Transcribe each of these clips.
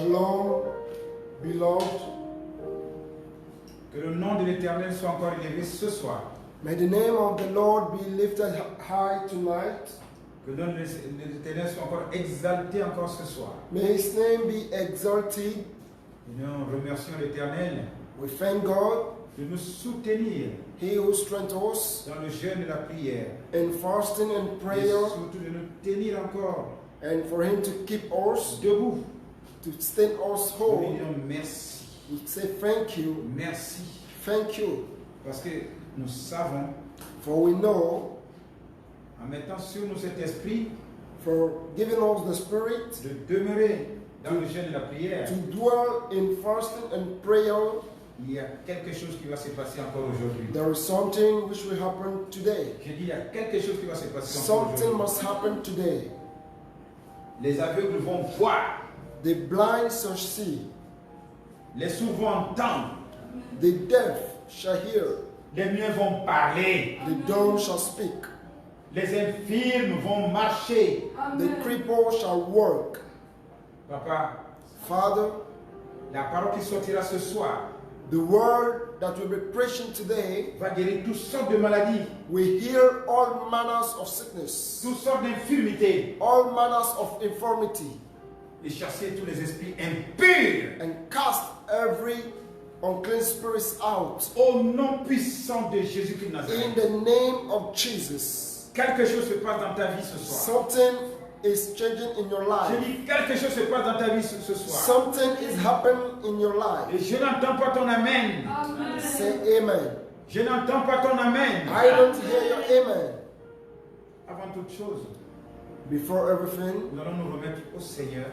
Shalom, beloved. Que le nom de l'Éternel soit encore élevé ce soir. May the name of the Lord be lifted high tonight. Que le nom de l'Éternel soit encore exalté encore ce soir. May His name be exalted. Et nous remercions l'Éternel We thank God, de nous soutenir He who strengthens us dans le jeûne et la prière. in fasting and Et prayer, surtout de nous tenir encore and for Him to keep us, debout. to stand us Nous whole. lui disons merci. We say thank you, Merci. thank you, Parce que nous savons, for we know, en mettant sur nous cet esprit, for giving us the Spirit de demeurer dans le jeûne et la prière, to dwell in fasting and prayer. il y a quelque chose qui va se passer encore aujourd'hui. There is something which will happen today. Je dis, il y a quelque chose qui va se passer encore Something aujourd'hui. must happen today. Les aveugles vont voir, The blind shall see, les sourds vont entendre, the deaf shall hear, les muets vont parler, the dumb shall speak, les infirmes vont marcher. the cripple shall walk. Papa, Father, la parole qui sortira ce soir the word that will be preaching today va guérir toutes sortes de maladies, will heal all manners of sickness, toutes sortes d'infirmités, all manners of infirmity, et chasser tous les esprits impurs. and cast every unclean spirits out. Au nom puissant de Jésus-Christ de In Nazareth. the name of Jesus. Quelque chose se passe dans ta vie ce soir. Something is changing in your Je life. dis, quelque chose se passe dans ta vie ce soir. Something is happening in your life. Et je n'entends pas ton amen. Say amen. Je n'entends pas ton amen. I don't hear your amen. Avant toute chose, Before everything, nous allons nous remettre au Seigneur,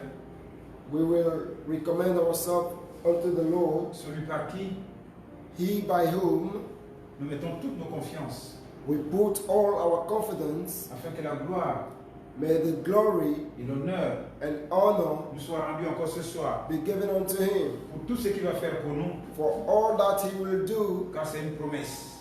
we will recommend ourselves unto the Lord, celui par qui He by whom nous mettons toutes nos confiances, we put all our confidence. afin que la gloire May the glory et l'honneur and honor nous soient rendus encore ce soir be given unto Him pour tout ce qu'il va faire pour nous, for all that He will do, car c'est une promesse.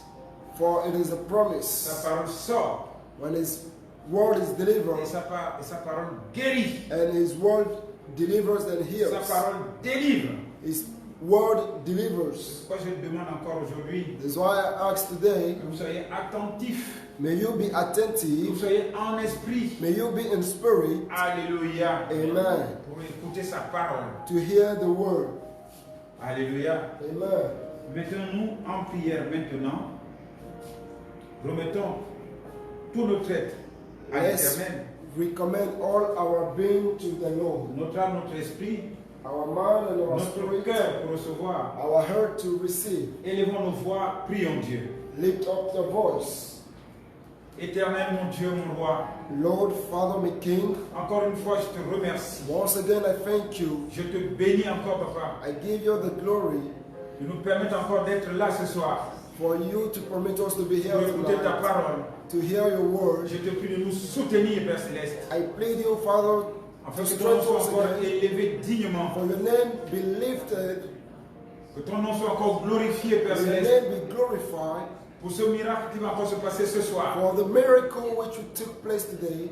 for it is a Sa promise. parole sort When His word is et delivered, sa parole guérit. and His word delivers and Sa heals, parole délivre. His word C'est delivers. pourquoi je demande encore aujourd'hui That's why I ask today, que vous soyez attentifs, may you be que vous attentive, soyez en esprit. may you be in spirit, Alléluia. amen, Pour écouter sa parole. to hear the word. Alléluia. Amen. Mettons-nous en prière maintenant. Remettons tout notre être à Let's l'Éternel. recommend all our being to the Lord, Notre âme, notre esprit, our mind and our notre spirit, cœur pour recevoir. our heart to receive. Élevons nos voix, prions Dieu. Lift up the voice. Éternel, mon Dieu, mon roi, Lord, Father, my King, encore une fois, je te remercie. once again I thank you. Je te bénis encore, Papa, I give you the glory de nous permettre encore d'être là ce soir for you to permit us to be here pour écouter ta tonight, parole. to hear your word. Je te prie de nous soutenir, Père Céleste, I plead you, Father, afin to que ton nom strengthen soit us encore again, élevé dignement, for your name be lifted, que ton nom soit encore glorifié, Père for your Céleste, name be glorified, pour ce miracle qui va encore se passer ce soir. for the miracle which took place today.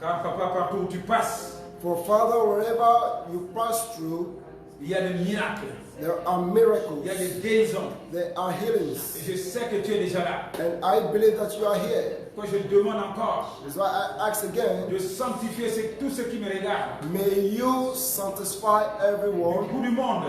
Car, Papa, partout où tu passes, For Father, wherever you pass through, il y a des miracles, there are il miracles, y a des guérisons. there are healings, Et je sais que tu es déjà là. and I believe that you are here. Quand je demande encore That's why I ask again, de sanctifier tout ce qui me regarde, may you satisfy du everyone bout du monde,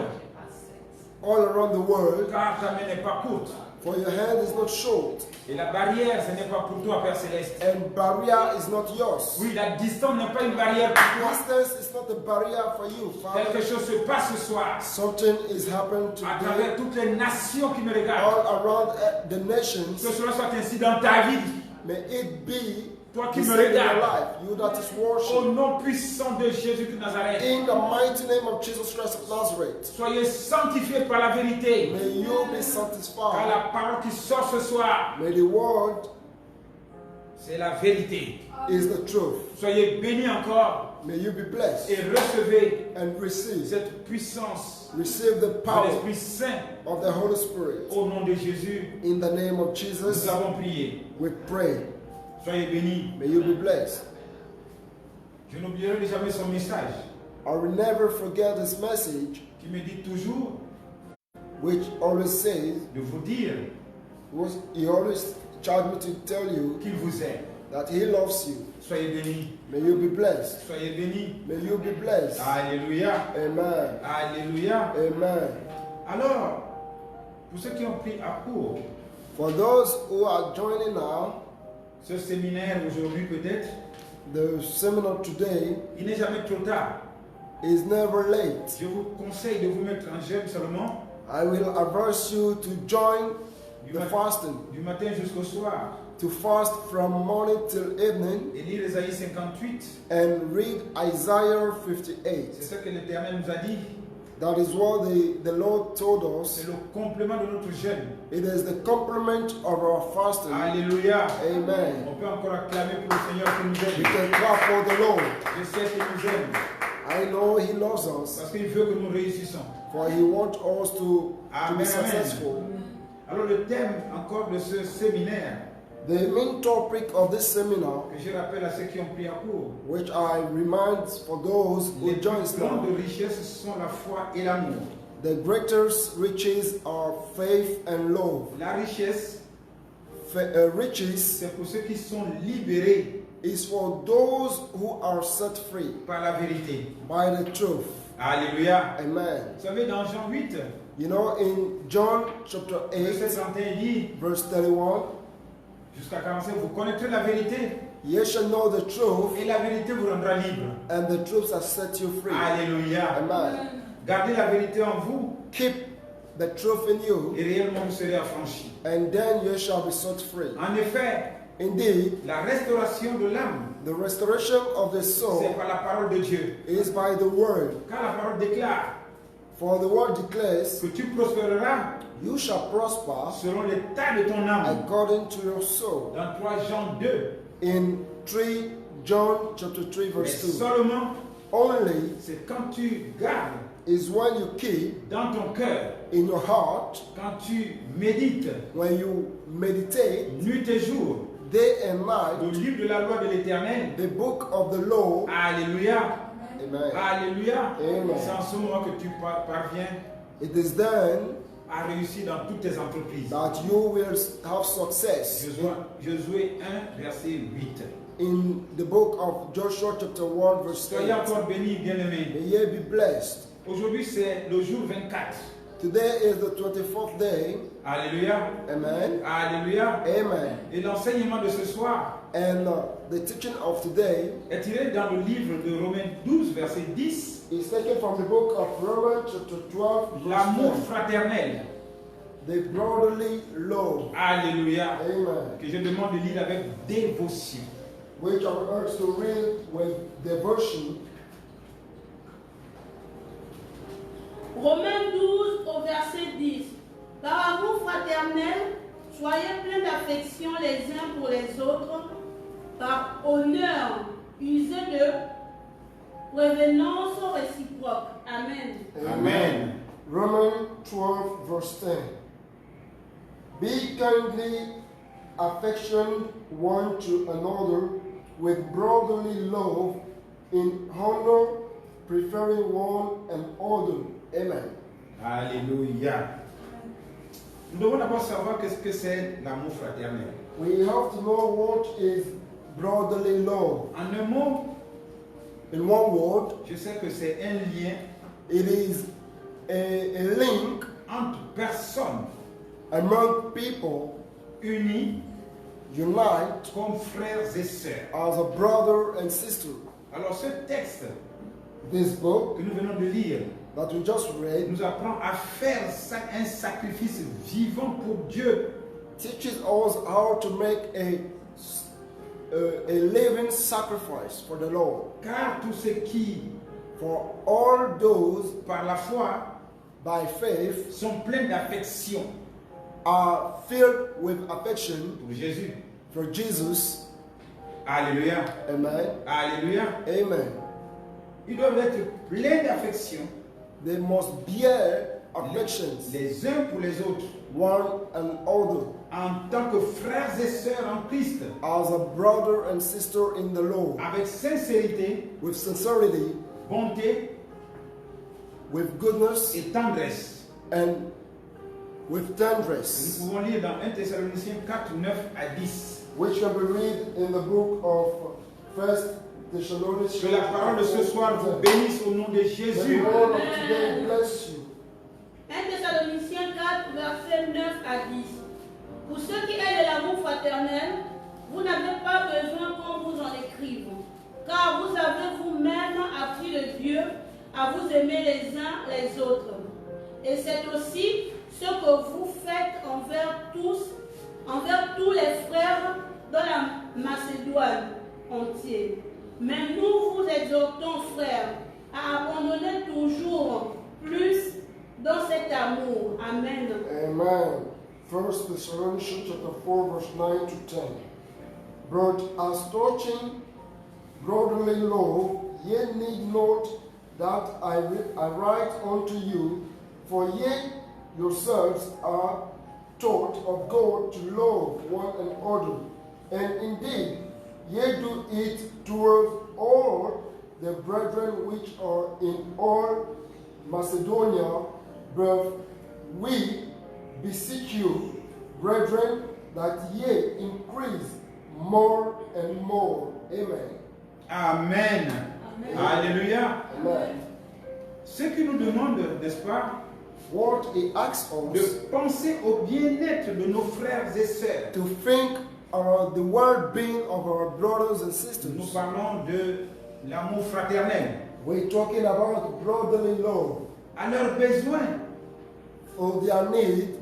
all around the world, car ta main n'est pas courte. for your hand is not short, Et la barrière, ce n'est pas pour toi, Père Céleste. and barrier is not yours. Oui, la distance n'est pas une barrière pour toi. Distance is not a barrier for you, Quelque Father. chose se passe ce soir Something is happening à today travers toutes les nations qui me regardent. all around the Que nations. cela soit ainsi dans ta vie. May it be Toi the qui me same in your regardes. life, you that is Au worship. nom puissant de Jésus de Nazareth. In the mighty name of Jesus Christ of Nazareth, Soyez sanctifiés par la vérité. may you be Car satisfied. la parole qui sort ce soir, May the word c'est la vérité. is the truth. Soyez bénis encore May you be blessed et recevez and receive. cette puissance Receive the de power l'Esprit Saint. of the Holy Spirit. Au nom de Jésus, In the name of nous Jesus, avons prié. we pray. Soyez bénis. May you be blessed. Je n'oublierai jamais son message. I will never forget this message, qui me dit toujours which always says, de vous dire he always charged me to tell you qu'il vous aime. that he loves you. Soyez bénis. May you be blessed. Soyez bénis. May you be blessed. Alléluia. Amen. Alléluia. Amen. Alors, pour ceux qui ont pris à court For those who are joining now, ce séminaire aujourd'hui peut-être, the seminar today il n'est jamais trop tard. is never late. Je vous conseille de vous mettre en jeûne seulement I will advise you to join the fasting, du matin jusqu'au soir to fast from morning till evening et lire Ésaïe 58. and read Isaiah C'est 58. ce que l'Éternel nous a dit. That is what the Lord told us. C'est le complément de notre jeûne. It is the complement of our fasting. Alléluia. Amen. On peut encore acclamer pour le Seigneur qui nous We aime. can clap for the Lord. Je sais qu'il nous aime I know He loves us, parce qu'il veut que nous réussissons. for He wants us to Amen, be successful. Alors le thème encore de ce séminaire, The main topic of this seminar, que je rappelle à ceux qui ont pris à court, which I remind for those who les join plus grandes now, richesses sont la foi et l'amour. the greatest riches are faith and love. La richesse, Riches c'est pour ceux qui sont libérés is for those who are set free par la vérité. by the truth. Alléluia. Amen. Vous savez, dans Jean 8, You know, in John chapter verset 8, 31, il dit, verse 31, jusqu'à 45, vous connaîtrez la vérité ye shall know the truth, et la vérité vous rendra libre. and the truth shall set you free. Alléluia. Amen. Gardez la vérité en vous Keep the truth in you, et réellement vous serez affranchis. and then you shall be set free. En effet, Indeed, la restauration de l'âme, the restoration of the c'est soul par la parole de Dieu. is by the word. Quand la parole déclare For the word declares, que tu prospéreras you shall prosper selon l'état de ton âme. according to your soul. Dans 3 Jean 2, In 3 John chapter 3 mais verse 2. seulement Only c'est quand tu gardes is when you keep dans ton cœur, in your heart, quand tu médites when you meditate nuit et jour day and le night livre de la loi de l'Éternel. the book of the law. Alléluia. Amen. Alléluia. Amen. C'est en ce moment que tu parviens It is then à réussir dans toutes tes entreprises. that you will have success. Josué 1, verset 8. In the book of Joshua chapter 1 verse Soyez 8. encore bénis, bien-aimés. May ye be blessed. Aujourd'hui, c'est le jour 24. Today is the 24th day. Alléluia. Amen. Alléluia. Amen. Et l'enseignement de ce soir And the teaching of today est tiré dans le livre de Romains 12, verset 10. is taken from the book of Romans chapter 12 L'amour verse 10. fraternel. The brotherly love. Alléluia. Amen. Que je demande de lire avec dévotion. Which I will urge to read with devotion. Romains 12 au verset 10. Par amour fraternel, soyez pleins d'affection les uns pour les autres, par honneur, usez de prévenance réciproque. Amen. Amen. Romans 12 verse 10. Be kindly affection one to another with brotherly love, in honor, preferring one another. Amen. Alléluia. Nous devons d'abord savoir qu'est-ce que c'est l'amour fraternel. We have to know what is brotherly love. En un mot, In one word, je sais que c'est un lien it is a link entre personnes among people unies unite comme frères et sœurs. as a brother and sister. Alors ce texte This book que nous venons de lire that we just read nous apprend à faire un sacrifice vivant pour Dieu. teaches us how to make a living sacrifice for the Lord. Car tous ceux qui, For all those par la foi, by faith sont pleins d'affection are filled with affection pour Jésus. for Jesus. Alléluia. Amen. Alléluia. Amen. Ils doivent être pleins d'affection They must bear affections les uns pour les autres one another en tant que frères et sœurs en Christ, as a brother and sister in the Lord, avec sincérité, with sincerity, bonté with goodness et tendresse. and with Nous tenderness, pouvons lire dans 1 Thessaloniciens 4, 9 à 10. which can be read in the book of 1 Thessalonians. Que la parole de ce soir vous bénisse au nom de The Jésus. Lord of today bless you. 1 Thessaloniciens 4, versets 9 à 10. Pour ceux qui aient de l'amour fraternel, vous n'avez pas besoin qu'on vous en écrive, car vous avez vous-même appris de Dieu à vous aimer les uns les autres. Et c'est aussi ce que vous faites envers tous les frères dans la Macédoine entière. Mais nous vous exhortons, frères, à abandonner toujours plus dans cet amour. Amen. Amen. 1 Thessalonians chapter 4, verse 9 to 10. But as touching brotherly love, ye need not that I write unto you, for ye yourselves are taught of God to love one another. And indeed, ye do it toward all the brethren which are in all Macedonia. But we beseech you, brethren, that ye increase more and more. Amen. Amen. Amen. Alléluia. Amen. Ce qui nous demande, n'est-ce pas, What he asks de us penser au bien-être de nos frères et sœurs. to think about the well-being of our brothers and Nous sisters. parlons de l'amour fraternel, We're talking about brotherly love, à leurs besoins of their need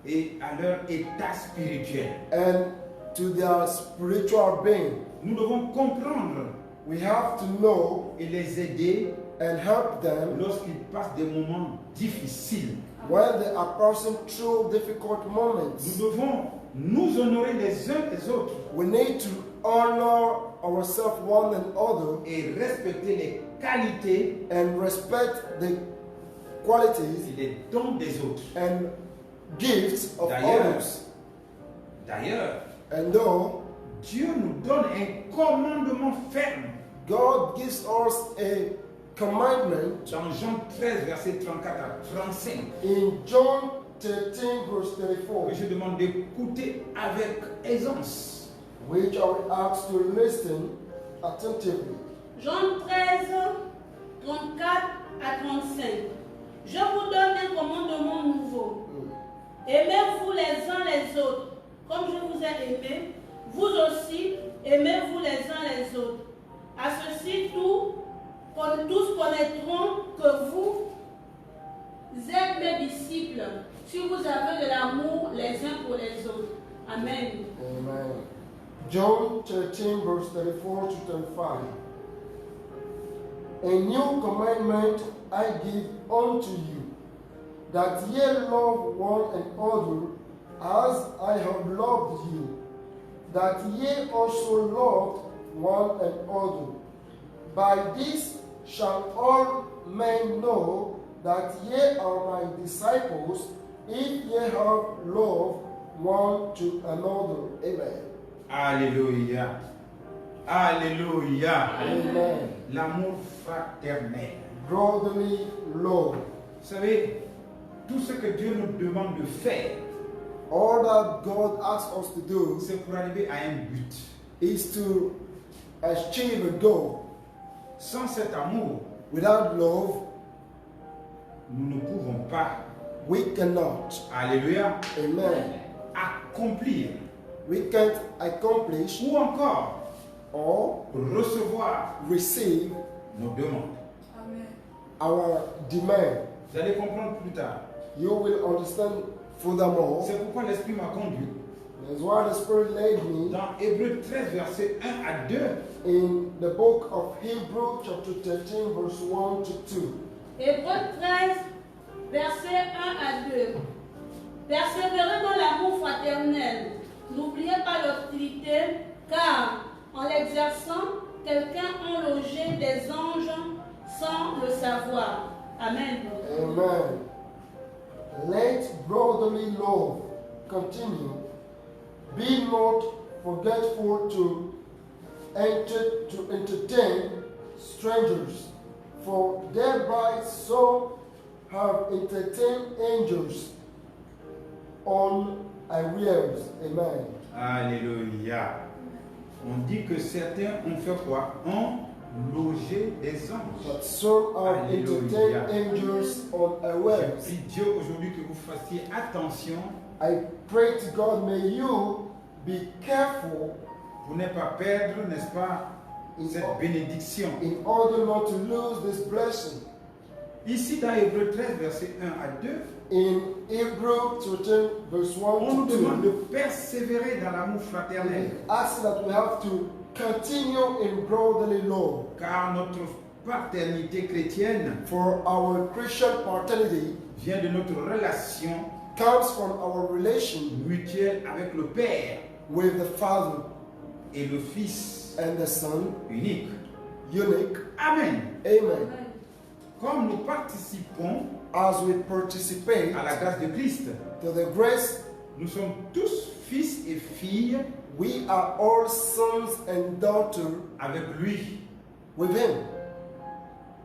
et à leur état spirituel. and to their spiritual being. Nous devons comprendre We have to know et les aider and help them lorsqu'ils passent des moments difficiles. when they are passing through difficult Nous moments. devons nous honorer les uns les autres We need to honor ourselves one another et respecter les qualités and respect the et qualities les dons des autres. and gifts of D'ailleurs, others. D'ailleurs, And though Dieu nous donne un commandement ferme God gives us a commandment dans Jean 13, verset 34 à 35, in John 13, verse 34, que je demande d'écouter avec aisance. which I will ask to listen attentively. Jean 13, 34 à 35. Je vous donne un commandement nouveau. Aimez-vous les uns les autres. Comme je vous ai aimé, vous aussi aimez-vous les uns les autres. À ceci, tous connaîtront que vous êtes mes disciples, si vous avez de l'amour les uns pour les autres. Amen. Amen. John 13, verse 34 to 35. A new commandment I give unto you, that ye love one another as I have loved you, that ye also love one another. By this shall all men know that ye are my disciples, if ye have love one to another. Amen. Alléluia. Alléluia. Amen. L'amour fraternel. Brotherly love. Vous savez, tout ce que Dieu nous demande de faire, All that God asks us to do c'est pour arriver à un but. is to achieve a goal. Sans cet amour, Without love, nous ne pouvons pas, we cannot. alléluia, Amen. accomplir We can't accomplish ou encore or recevoir receive nos demandes. our demand. Vous allez comprendre plus tard. You will understand furthermore. C'est pourquoi l'Esprit m'a conduit That's why the Spirit led me dans Hébreux 13, verset 1 à 2. in the book of Hebrews, chapter 13, verse 1 to 2. Hébreux 13, versets 1 à 2. Persévérez dans l'amour fraternel. N'oubliez pas l'hostilité, car en l'exerçant, quelqu'un a logé des anges sans le savoir. Amen. Amen. Let brotherly love continue. Be not forgetful to entertain strangers, for thereby so have entertained angels unawares. Amen. Alléluia. On dit que certains ont fait quoi? Ont logé des anges. But some have entertained Alléluia. angels Je unawares. prie Dieu aujourd'hui que vous fassiez attention I pray to God, may you be careful pour ne pas perdre, n'est-ce pas, cette bénédiction. in order not to lose this blessing. Ici dans Hébreux 13, verset 1 à 2, In Hebrews 13, verse 1 on nous to demande 2, de persévérer dans l'amour fraternel, it asks that we have to continue in brotherly love. car notre paternité chrétienne For our Christian paternity vient de notre relation comes from our relation mutuelle avec le Père with the Father et le Fils and the Son, unique. unique. Amen. Amen. Comme nous participons As we participate à la grâce de Christ, to the grace, nous sommes tous fils et filles we are all sons and daughters avec lui with Him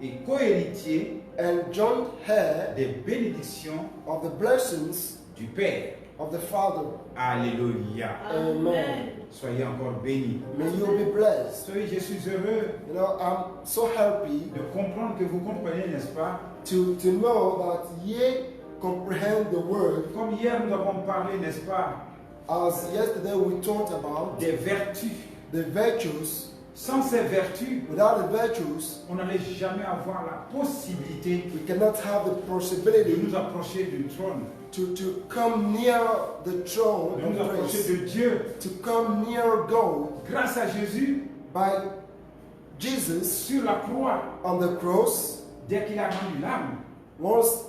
et co-héritiers and joint heir des bénédictions of the blessings du Père. of the Father. Alléluia. Amen. Soyez encore bénis. May you be blessed. Soyez, je suis heureux You know, I'm so happy de comprendre que vous comprenez, n'est-ce pas? to know that ye comprehend the word. Comme hier nous avons parlé, n'est-ce pas, As yesterday we talked about des vertus. the virtues. Sans ces vertus, Without the virtues, on n'allait jamais avoir la possibilité we cannot have the de possibility nous approcher du trône, to come near the throne de nous of approcher grace, de Dieu. to come near God Grâce à Jésus, by Jesus sur la croix, on the cross. dès qu'il a rendu l'âme, Once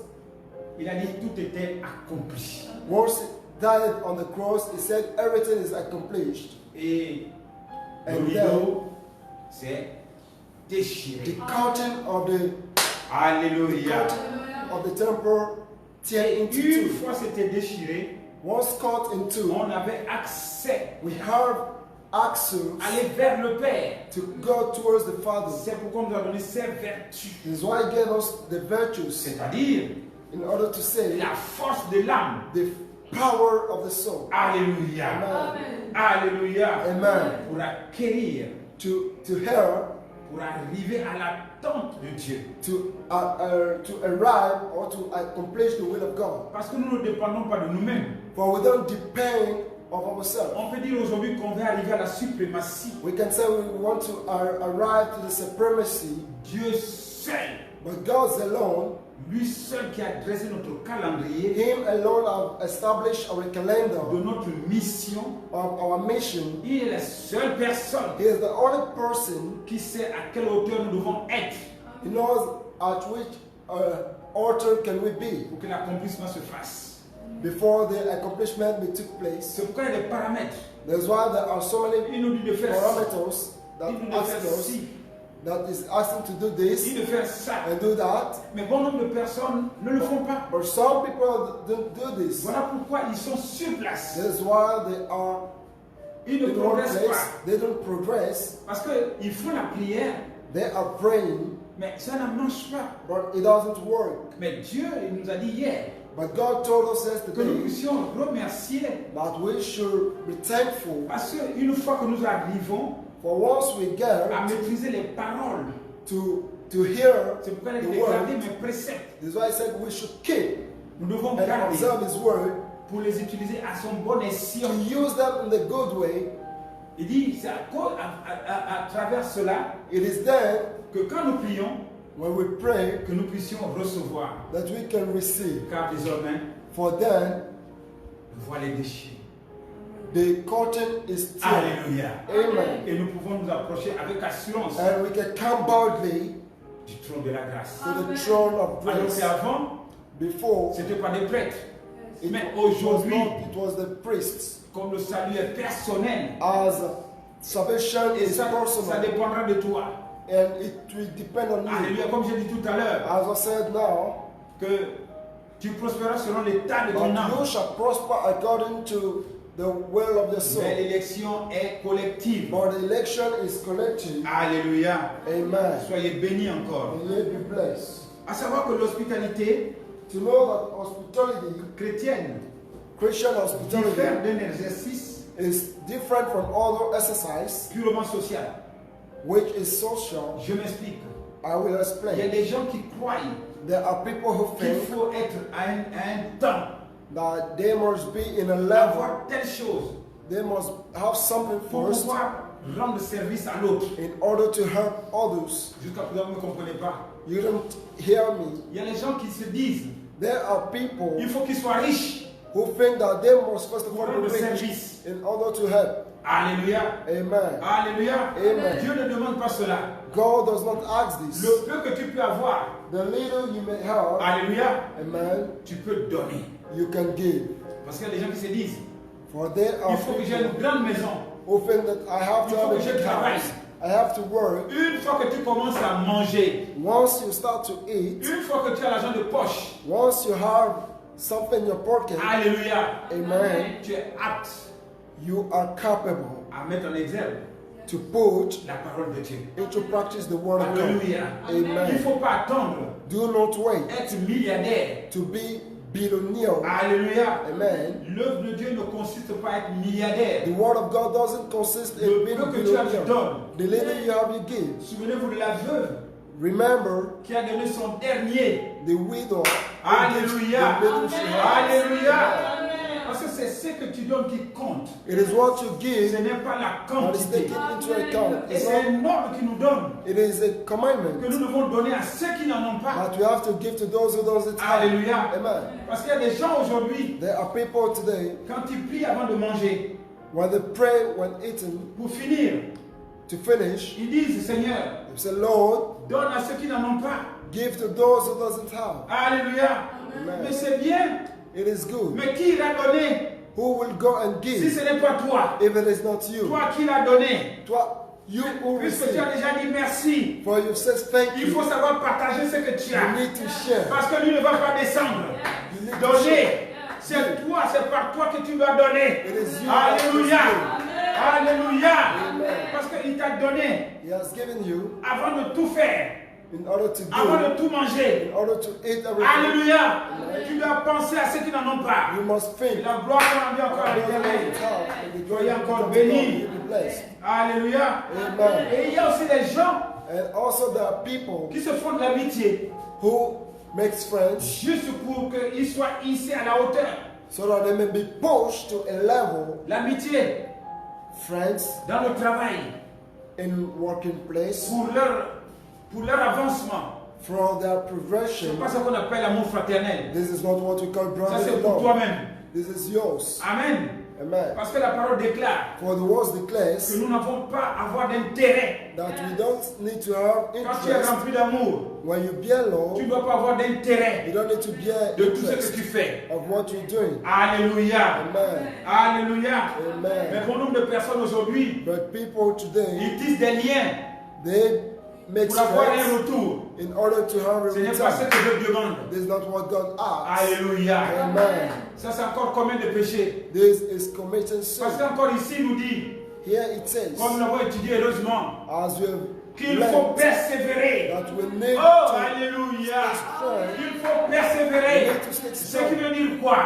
il a dit tout était accompli. he died on the cross, he said everything is accomplished. Et le And rideau s'est The déchiré. curtain of the Alléluia. of the temple tear into Une two. fois c'était déchiré, Once cut in two, on avait accès we have access à aller vers le Père. to go towards the Father. C'est pourquoi on nous a donné ces vertus. This is why he gave us the virtues C'est-à-dire in order to say la force de l'âme. the power of the soul. Alléluia. Amen. Alléluia. Amen. Pour acquérir, To hear, pour arriver à l'attente de Dieu. to arrive or to accomplish the will of God. Parce que nous ne dépendons pas de nous-mêmes. For we don't depend on ourselves. On peut dire aujourd'hui qu'on va arriver à la suprématie. We can say we want to arrive to the supremacy, Dieu seul, but God's alone, lui seul qui a dressé notre calendrier Him alone have established our de calendar notre mission. of our mission. Il est la seule personne He is the only person qui sait à quelle hauteur nous devons être who knows at which altar can we be pour que l'accomplissement se fasse. before the accomplishment may take place. C'est pourquoi il y a des paramètres. That's why there are so many Il nous dit de faire ça, parameters that il nous dit de ask faire us, ci, that is asking to do il dit this de faire ça. and do that. Mais bon nombre de personnes ne le font pas. But some people don't do this. Voilà pourquoi ils sont sur place. That's why they are Ils ne in one progressent place. pas. They don't progress. Parce qu'ils font la prière, They are praying, mais ça ne marche pas. but it doesn't work. Mais Dieu il nous a dit hier But God told us que nous yesterday puissions remercier. that we should be thankful. Parce qu'une fois que nous arrivons For once we get à maîtriser les paroles, to hear c'est pourquoi il a the dit de garder word, mes préceptes. this is why I said we should keep Nous devons and garder observe His word, pour les utiliser à son bon to escient. use them in the good way. Il dit, c'est à travers cela It is then que quand nous prions, when we pray que nous puissions recevoir. that we can receive. Car désormais, For then nous voit les déchets. the curtain is torn. Alléluia. Amen. Et nous pouvons nous approcher avec assurance And we can come boldly du trône de la grâce. to the throne of Alors grace. qu'avant, Before, ce n'était pas des prêtres. it, Mais it was aujourd'hui, not, it was the priests. comme le salut est personnel, As salvation et is ça personal, dépendra de toi. and it will depend on you. Alléluia, comme j'ai dit tout à l'heure, As I said now, que tu prospéreras selon l'état de ton that âme. you shall prosper according to the will of your soul. Mais l'élection est collective. But the election is collective. Alléluia. Amen. Soyez bénis encore. May you be blessed. À savoir que l'hospitalité To know that hospitality, chrétienne Christian diffère hospitality, d'un exercice is different from other exercise, purement social. which is social. Je m'explique. I will Il y a explain. des gens qui croient There are people who qu'il think faut être à un temps, that they must be in a level, avoir telle chose they must have something pour first pouvoir rendre service à l'autre. in order to help others. Jusqu'à présent, vous ne comprenez pas. You don't hear me. Il y a des gens qui se disent There are people il faut qu'ils soient riches who think that they must first of pour all rendre be rich service. in order to help. Alléluia. Amen. Alléluia. Amen. Dieu ne demande pas cela. God does not ask this. Le peu que tu peux avoir, The little you may have, alléluia, amen, tu peux donner. you can give. Parce qu'il y a des gens qui se disent For there il are faut que j'ai people une grande maison. who think that I have to Il faut have que a je big travaille. house. I have to work. Une fois que tu commences à manger, Once you start to eat, une fois que tu as l'argent de poche, once you have something in your pocket, alléluia, amen, tu es apte you are capable à mettre en exergue to put la parole de Dieu. into practice the word of God. Alléluia. Il ne Amen. faut pas attendre Do not wait être milliardaire. to be billionaire. Alléluia. Amen. L'œuvre de Dieu ne consiste pas à être milliardaire. The word of God doesn't consist in Le being peu a que tu as, tu billionaire. donnes. The little you have, you give. Souvenez-vous de la veuve Remember qui a donné son dernier. the widow. Alléluia. The little she had. Alléluia. Parce que c'est ce que tu donnes qui compte. It is what you Ce give n'est pas la that is quantité. taken into account. Et It's c'est not, un ordre qui nous donne it is a que commandment nous devons donner à ceux qui n'en ont pas. that we have to give to those who doesn't have. Alléluia. Amen. Parce qu'il y a des gens aujourd'hui, There are people today, quand ils prient avant de manger, when they pray when eating, pour finir, to finish, ils disent Seigneur, they say, Lord, donne à ceux qui n'en ont pas. give to those who doesn't have. Alléluia. Amen. Mais c'est bien. It is good. Mais qui l'a donné Who will go and si give ce n'est pas toi? if it is not you? Toi qui l'as donné. You who Puisque tu as receive. déjà dit merci, For you says thank il faut you. savoir partager ce que tu You as. need to share. Parce que lui ne va pas descendre. You need to share. Donner. C'est toi, c'est par toi que tu dois donner. It is you that Alléluia. must Alléluia. Amen. Parce qu'il t'a donné He has given you avant de tout faire, in order to avant give, de tout manger. in order to eat everything. Alléluia. Tu dois penser à ceux qui n'en ont pas. You must think. La gloire qu'on a encore à l'éternel. Soyez encore bénis. You be blessed. Alléluia. Amen. Et il y a aussi des gens And also there are people qui se font de l'amitié who makes friends juste pour qu'ils soient ici à la hauteur. so that they may be pushed to a level. L'amitié Friends dans le travail in working place pour leur avancement. for their Ce progression. n'est pas ce qu'on appelle l'amour fraternel. This is not what we call Ça brotherly c'est pour love. toi-même. This is yours. Amen. Amen. Parce que la parole déclare For the words que declares nous n'avons pas à avoir d'intérêt. that we don't need to have Quand tu es interest. rempli d'amour, When you bear tu love, ne dois pas avoir d'intérêt you don't need to bear de tout ce que interest tu fais. of what you're doing. Alléluia. Amen. Alléluia. Mais Amen. bon nombre de personnes aujourd'hui, But people today, ils tissent des liens they make pour avoir un friends retour. in order to have a Ce n'est pas ce return. que Dieu demande. This is not what God asks. Alléluia. Amen. Ça c'est encore combien de péchés? This is committing sin. Parce qu'encore ici il nous dit, Here it says, comme nous l'avons étudié heureusement, as we have qu'il faut learned, persévérer. that we need Oh, to alléluia. strong. Il faut persévérer. We need to stay Ce qui strong. veut dire quoi?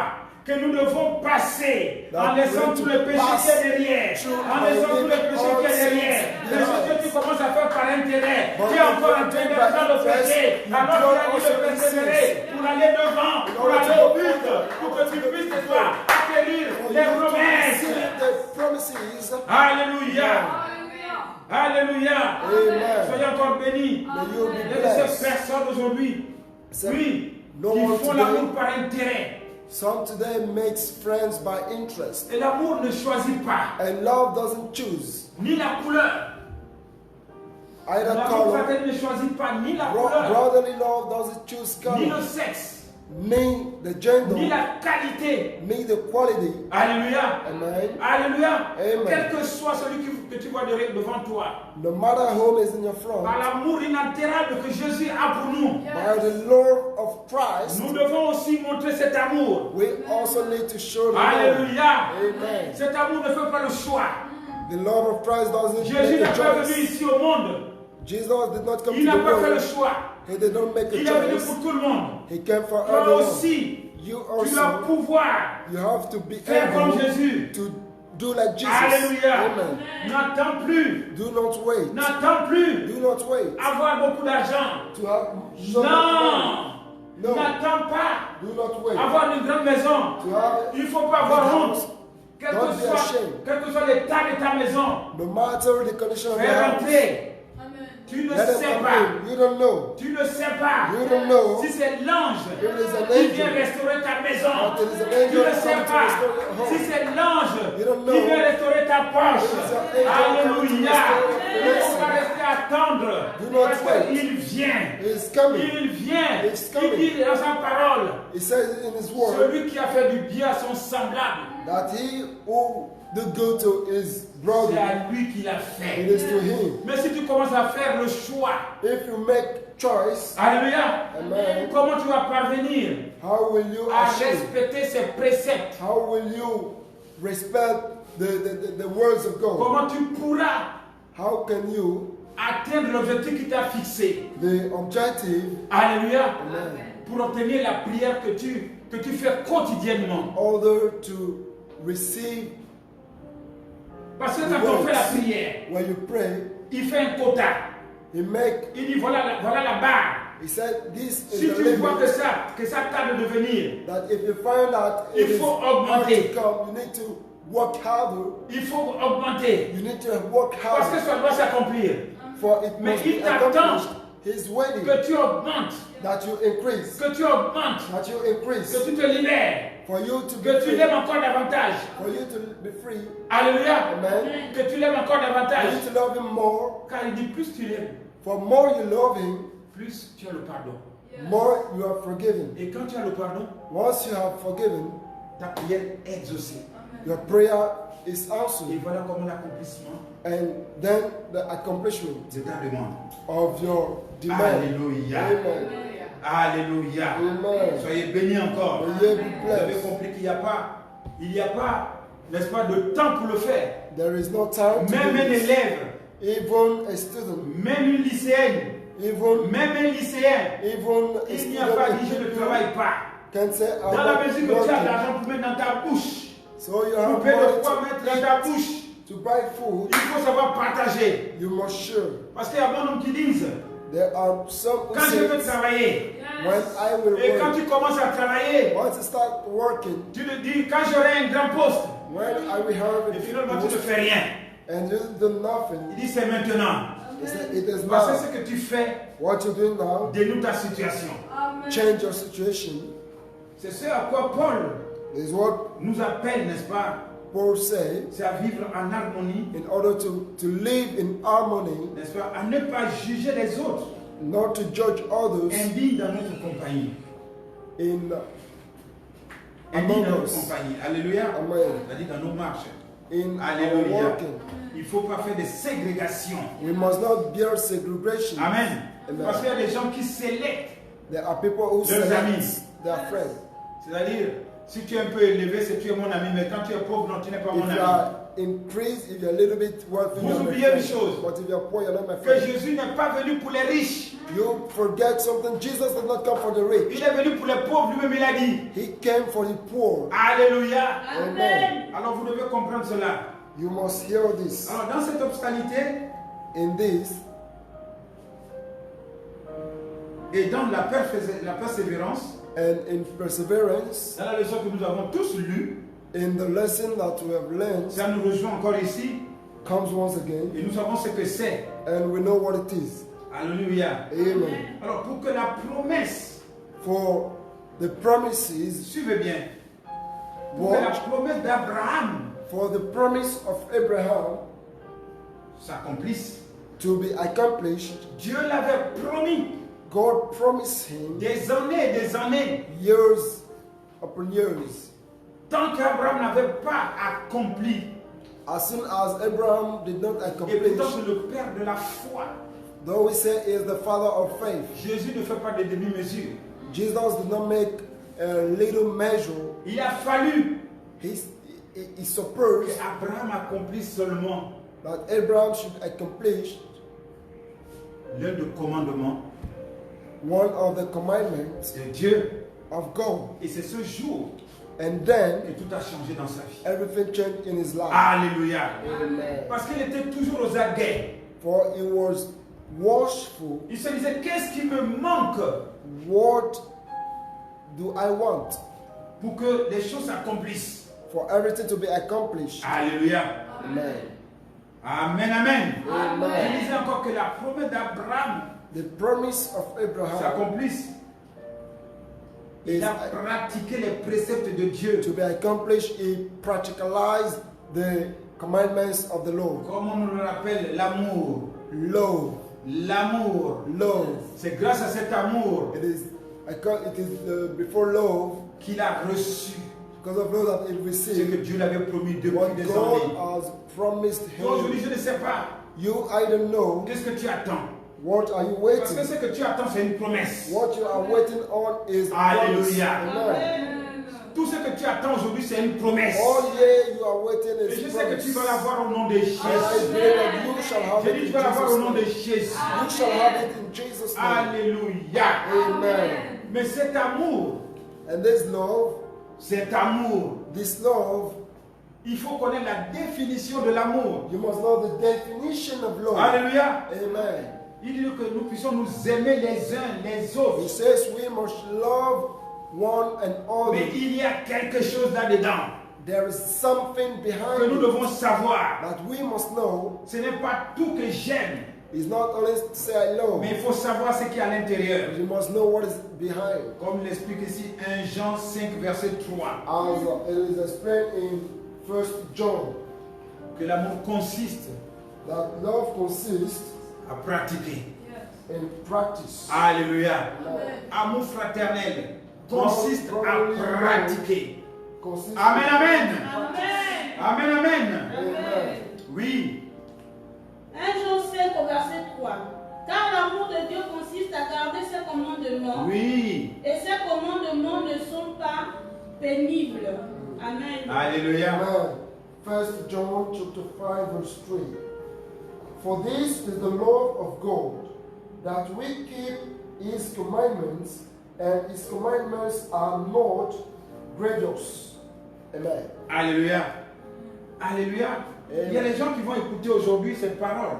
Que nous devons passer That en laissant we tout need le to péché pass qui est derrière. through En laissant tout le our péché qui est sins derrière. behind. Les choses que tu commences à faire par intérêt. But Tu es encore en if train you do d'être dans le by interest, péché. you Alors don't tu as dit also de persévérer insist. pour aller devant, pour order aller to au go but, further, pour que tu puisses de toi acquérir For les you to promesses. receive the promises. Alléluia. Alléluia. Amen. Soyez encore bénis. May you be Il y a de ces blessed. personnes aujourd'hui, Some- oui, no qui one font today. l'amour par intérêt. Some today makes friends by interest. Et l'amour ne choisit pas And love doesn't choose ni la couleur. either L'amour color. fraternel ne choisit pas ni la couleur, Brotherly love doesn't choose ni le color, sexe, ni the ni gender, la qualité. ni the quality. Alléluia. Amen. Alléluia. Amen. Quel que soit celui que tu vois devant toi, No matter who is in your front, par l'amour inaltérable que Jésus a pour nous, by the Lord of Christ, nous devons aussi montrer cet amour. We also need to show the love. Alléluia. Amen. Cet amour ne fait pas le choix. The Lord of Christ doesn't Jésus make n'est a pas venu choice. ici au monde. Jesus did not come Il to n'a the pas fait le world. choix. He did not make a Il est venu choice. pour tout le monde. He came for Toi everyone. aussi, You tu dois also, pouvoir you have to be faire comme able Jésus. to do like Jesus. Alléluia. Amen. N'attends plus. Do not wait. N'attends plus. Do not wait Avoir beaucoup d'argent. to have so much Non. money. No. N'attends pas. Do not wait Avoir une grande maison. to have, Il ne faut pas avoir Big honte. house. Don't be ashamed. Quel que soit l'état de ta maison, no matter the condition of your fais house. rentrer. Tu ne Let them sais come pas. in. You don't know. Tu ne sais pas. You don't know. Si c'est l'ange If it is an qui vient angel. restaurer ta maison, But it is an tu angel ne sais come to pas. restore your home. Si c'est l'ange You don't qui know. vient restaurer ta poche, It is an angel come to alléluia. restore your Il ne faut pas blessing. rester à attendre. Do not Parce wait. qu'il vient. He's coming. Il vient. It's Il coming. dit dans sa parole, He says in his word celui qui a fait du bien à son semblable, that he who did good to his c'est brother, à lui qu'il a it fait. is to him. Mais si tu commences à faire le choix, If you make choice, alléluia, amen, comment tu vas parvenir how will you à achieve? respecter ses préceptes? How will you respect the words of God? Comment tu pourras How can you, atteindre l'objectif qui t'a fixé? the objective, Alléluia. amen, Pour obtenir la prière que tu fais quotidiennement. in order to receive Parce que the quand on fait la words, prière, when you pray, il fait un quota. he make, Il dit voilà la barre. he said, this is Si the tu vois limit, que ça tarde de venir, that if you find out Il it is faut hard augmenter. to come, you need to work harder. il faut augmenter. You need to work Parce que hard, ça doit s'accomplir. for it Mais must be il t'attend. accomplished. He's waiting Que tu augmentes. that you increase, Que tu augmentes. that you increase, Que tu te libères. for you to be Que tu free, l'aimes encore davantage. for you to be free, Alléluia. amen, Que tu l'aimes encore for davantage. you to love him more, Car il dit plus tu l'aimes, for more you love him, plus tu as le pardon. more you are forgiven. Et quand tu as le pardon, Once you have forgiven, ta prière est exaucée. your prayer is Et answered, voilà comment l'accomplissement and then the accomplishment de ta demande. of your demand. Alléluia. Amen. Alléluia. Amen. Soyez bénis encore. Veuillez be Vous avez blessed. compris qu'il n'y a pas, n'est-ce pas, de temps pour le faire. There is no time to Même do un this. élève, Even a student, même une lycéenne, even même un lycéen, a il n'y a pas dit je ne student travaille pas. can say, I'm Dans la not mesure que tu as de working. l'argent pour mettre dans ta bouche, So you pour have payer de money quoi mettre dans ta bouche, to buy food, il faut savoir partager. you must share. Parce qu'il y a bon nombre qui disent, There are some who quand je veux say, travailler, when I will et quand work, tu commences à travailler, once I start working, tu te dis, quand j'aurai un grand poste, when I will have et a finalement big tu ne post, fais rien. and you do nothing, Il dit, c'est maintenant. he said, it is Parce que now. ce que tu fais What you're doing now, dénoue ta situation. change your situation. C'est ce à quoi Paul Is what nous appelle, n'est-ce pas? Paul said, C'est à vivre en harmonie, in order to live in harmony, n'est-ce pas? À ne pas juger les autres not to judge others indignes dans notre compagnie. in Indignes among dans notre us, compagnie. Alléluia. Amen. C'est-à-dire dans nos marches. in our Alléluia. working. Il ne faut pas faire de ségrégation. We must not bear segregation. Amen. Amen. Parce qu'il y a des gens qui sélectent. There are people who Leurs select amis. their friends. C'est-à-dire, si tu es un peu élevé, c'est tu es mon ami, mais quand tu es pauvre, non, tu n'es pas mon If you ami. are increased, if you're a little bit wealthy, Vous you're my oubliez une friend. chose. But if you're poor, you're not my Que friend. Jésus n'est pas venu pour les riches. You forget something. Jesus did not come for the rich. Il est venu pour les pauvres, lui-même il a dit. He came for the poor. Alléluia. Amen. Alors vous devez comprendre cela. You must hear this. Alors dans cette obscurité In this, et dans la persévérance, and in perseverance, dans la leçon que nous avons tous lue, in the lesson that we have learned, ça nous rejoint encore ici comes once again, et nous savons ce que c'est. and we know what it is. Alléluia. Amen. Alors pour que la promesse, For the promises, suivez bien, pour que la what? promesse d'Abraham For the promise of Abraham s'accomplisse, to be accomplished, Dieu l'avait promis God promised him des années et des années. years upon years. Tant qu'Abraham n'avait pas accompli, As soon as Abraham did not et accomplish, pourtant c'est le père de la foi, though we say he is the father of faith, Jésus ne fait pas de demi-mesure. Jesus did not make a little measure, Il a fallu he supposed qu'Abraham accomplisse seulement that Abraham should accomplish l'un des commandements one of the commandments de Dieu. of God. Et c'est ce jour And then que tout a changé dans sa vie. everything changed in his life. Alléluia. Amen. Parce qu'il était toujours aux aguets. For he was watchful. Il se disait, qu'est-ce qui me manque What do I want pour que les choses s'accomplissent? for everything to be accomplished? Alléluia. Amen. Amen, amen. Amen. Il disait encore que la promesse d'Abraham The promise of Abraham s'accomplisse. is Il a pratiqué les préceptes de Dieu. to be accomplished. He practicalized the commandments of the Lord. Comme on le rappelle, l'amour. Love, L'amour. love. C'est grâce à cet amour It is before love, qu'il a reçu because of love that he ce que received, Dieu l'avait promis depuis what des God années. has promised Donc aujourd'hui, him. je ne sais pas. You either know Qu'est-ce que tu attends? what are you Parce que waiting. ce que tu attends, c'est une promesse. What you are waiting on is promise. Alléluia. Amen. Tout ce que tu attends aujourd'hui, c'est une promesse. All year you are waiting Et is je sais que tu vas promise. l'avoir au nom de I Jésus. pray that you shall have J'ai it dit, in tu vas l'avoir au Jesus' nom de name. Jésus. You shall have it in Jesus' name. Alléluia. Amen. Mais cet amour, And this love, il faut connaître la définition de l'amour. you must know the definition of love. Alléluia. Amen. Il dit que nous puissions nous aimer les uns les He autres. says we must love one and all. Mais il y a quelque chose là-dedans There is something que behind nous it devons savoir. that we must know. Ce n'est pas tout que j'aime, It's not only to say I love, mais il faut savoir ce qu'il y a à l'intérieur. you must know what is behind. Comme l'explique ici 1 Jean 5, verset 3. As it is explained in 1 John, Que l'amour consiste that love consists à pratiquer. in practice. Alléluia. Love Amour fraternel consiste à pratiquer. consists Amen, amen. Amen. Amen, amen. Amen. Oui. 1 Jean 5 au verset 3. Car l'amour de Dieu consiste à garder ses commandements. Oui. Et ces commandements ne sont pas pénibles. Amen. Alléluia. Amen. 1 John chapter 5 verse 3. For this is the love of God, that we keep his commandments, and his commandments are not grievous. Amen. Alléluia. Alléluia. Il y a des gens qui vont écouter aujourd'hui cette parole,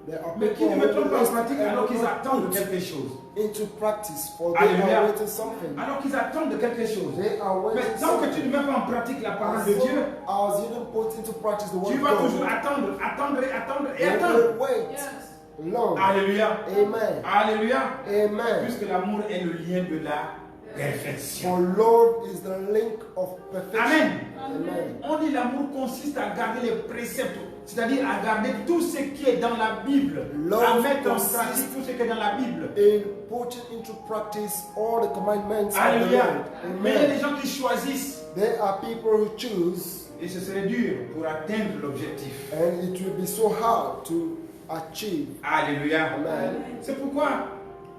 There are mais qui people ne mettent who pas en listen pratique and alors qu'ils not attendent put quelque chose. into practice, for they Alléluia. are waiting something. Alors qu'ils attendent quelque chose. They are Mais waiting tant que tu something. ne mets pas en pratique la parole de As Dieu, long as you don't put into practice the word tu of vas God, toujours attendre, attendre et attendre et you attendre. will wait long. Alléluia. Amen. Alléluia. Amen. Puisque l'amour est le lien de la perfection. For love is the link of perfection. Amen. Amen. On dit l'amour consiste à garder les préceptes, c'est-à-dire à garder tout ce qui est dans la Bible, Love à mettre en consiste- pratique tout ce qui est dans la Bible. In putting into practice all the commandments of the Alléluia. Lord. Mais il y a des Amen. gens qui choisissent There are people who choose, et ce serait dur pour atteindre l'objectif. and it will be so hard to achieve. Alléluia. Amen. C'est pourquoi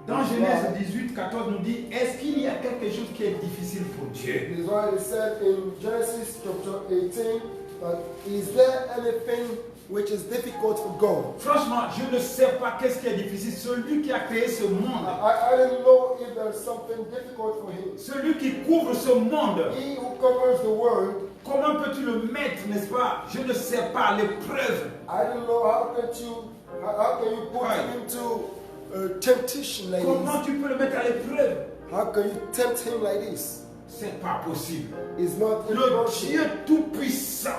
dans Genèse 18, 14 nous dit, est-ce qu'il y a quelque chose qui est difficile pour Dieu? This is why it said in Genesis chapter 18 that is there anything which is difficult for God? Franchement, je ne sais pas qu'est-ce qui est difficile. Celui qui a créé ce monde, I don't know if there's something difficult for him. celui qui couvre ce monde, He who covers the world, comment peux-tu le mettre, n'est-ce pas? Je ne sais pas, l'épreuve. I don't know how can you put Right. him into temptation like Comment this? tu peux le mettre à l'épreuve? How can you tempt him like this? C'est pas possible. It's not Le impossible. Dieu tout-puissant,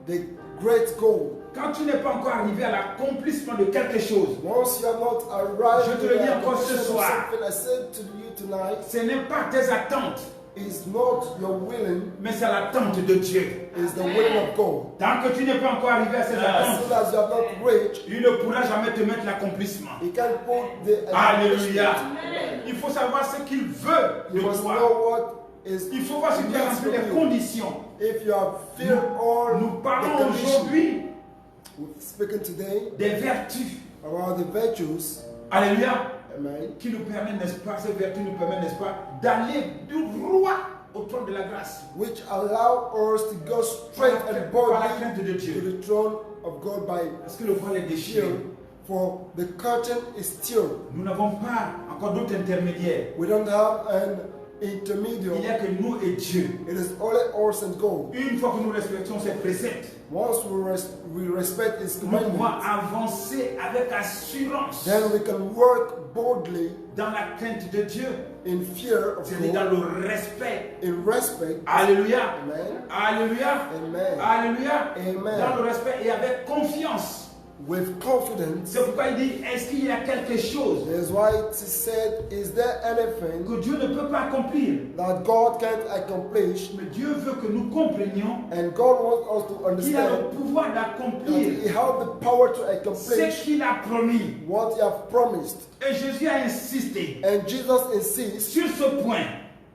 The great goal. quand tu n'es pas encore arrivé à l'accomplissement de quelque chose, Once you have not arrived Je te to le the dis encore ce accomplishment of soir. something, I said to you tonight, ce n'est pas tes attentes, is not your willing, mais c'est l'attente de Dieu. is the willing of God. Tant que tu n'es pas encore arrivé à ces As attentes, soon as you have not reached, il ne pourra jamais te mettre l'accomplissement. He can put the Alléluia. Amen. Il faut savoir ce qu'il veut de You must toi. know what is. Il faut voir si tu as rempli les conditions. If you have filled all Nous the parlons conditions. aujourd'hui We're speaking today des vertus. about the virtues. Alléluia. Amen. qui nous permet, n'est-ce pas, ces vertus nous permettent, n'est-ce pas, d'aller du roi au trône de la grâce. Which allow us to go straight and Par la boldly crainte de to Dieu. the throne of God by Parce que le voile est déchiré. fear, for the curtain is still. Nous n'avons pas encore d'autres intermédiaires. We don't have an Il n'y intermediate. a que nous et Dieu. It is only us and God. Une fois que nous respectons ses préceptes, Once we respect His nous pouvons commandments, avancer avec assurance then we can work boldly dans la crainte de Dieu. in fear of C'est dans God, le respect. in respect. Alléluia. Amen. Alléluia. Amen. Alléluia. Amen. Dans le respect et avec confiance. With confidence. C'est pourquoi il dit, est-ce qu'il y a quelque chose That's why it is said, is there anything que Dieu ne peut pas accomplir? that God can't accomplish? Mais Dieu veut que nous comprenions And God wants us to qu'il a le understand pouvoir that d'accomplir He has the power to ce accomplish qu'il a promis. what He has promised. Et Jésus a insisté And Jesus insists sur ce point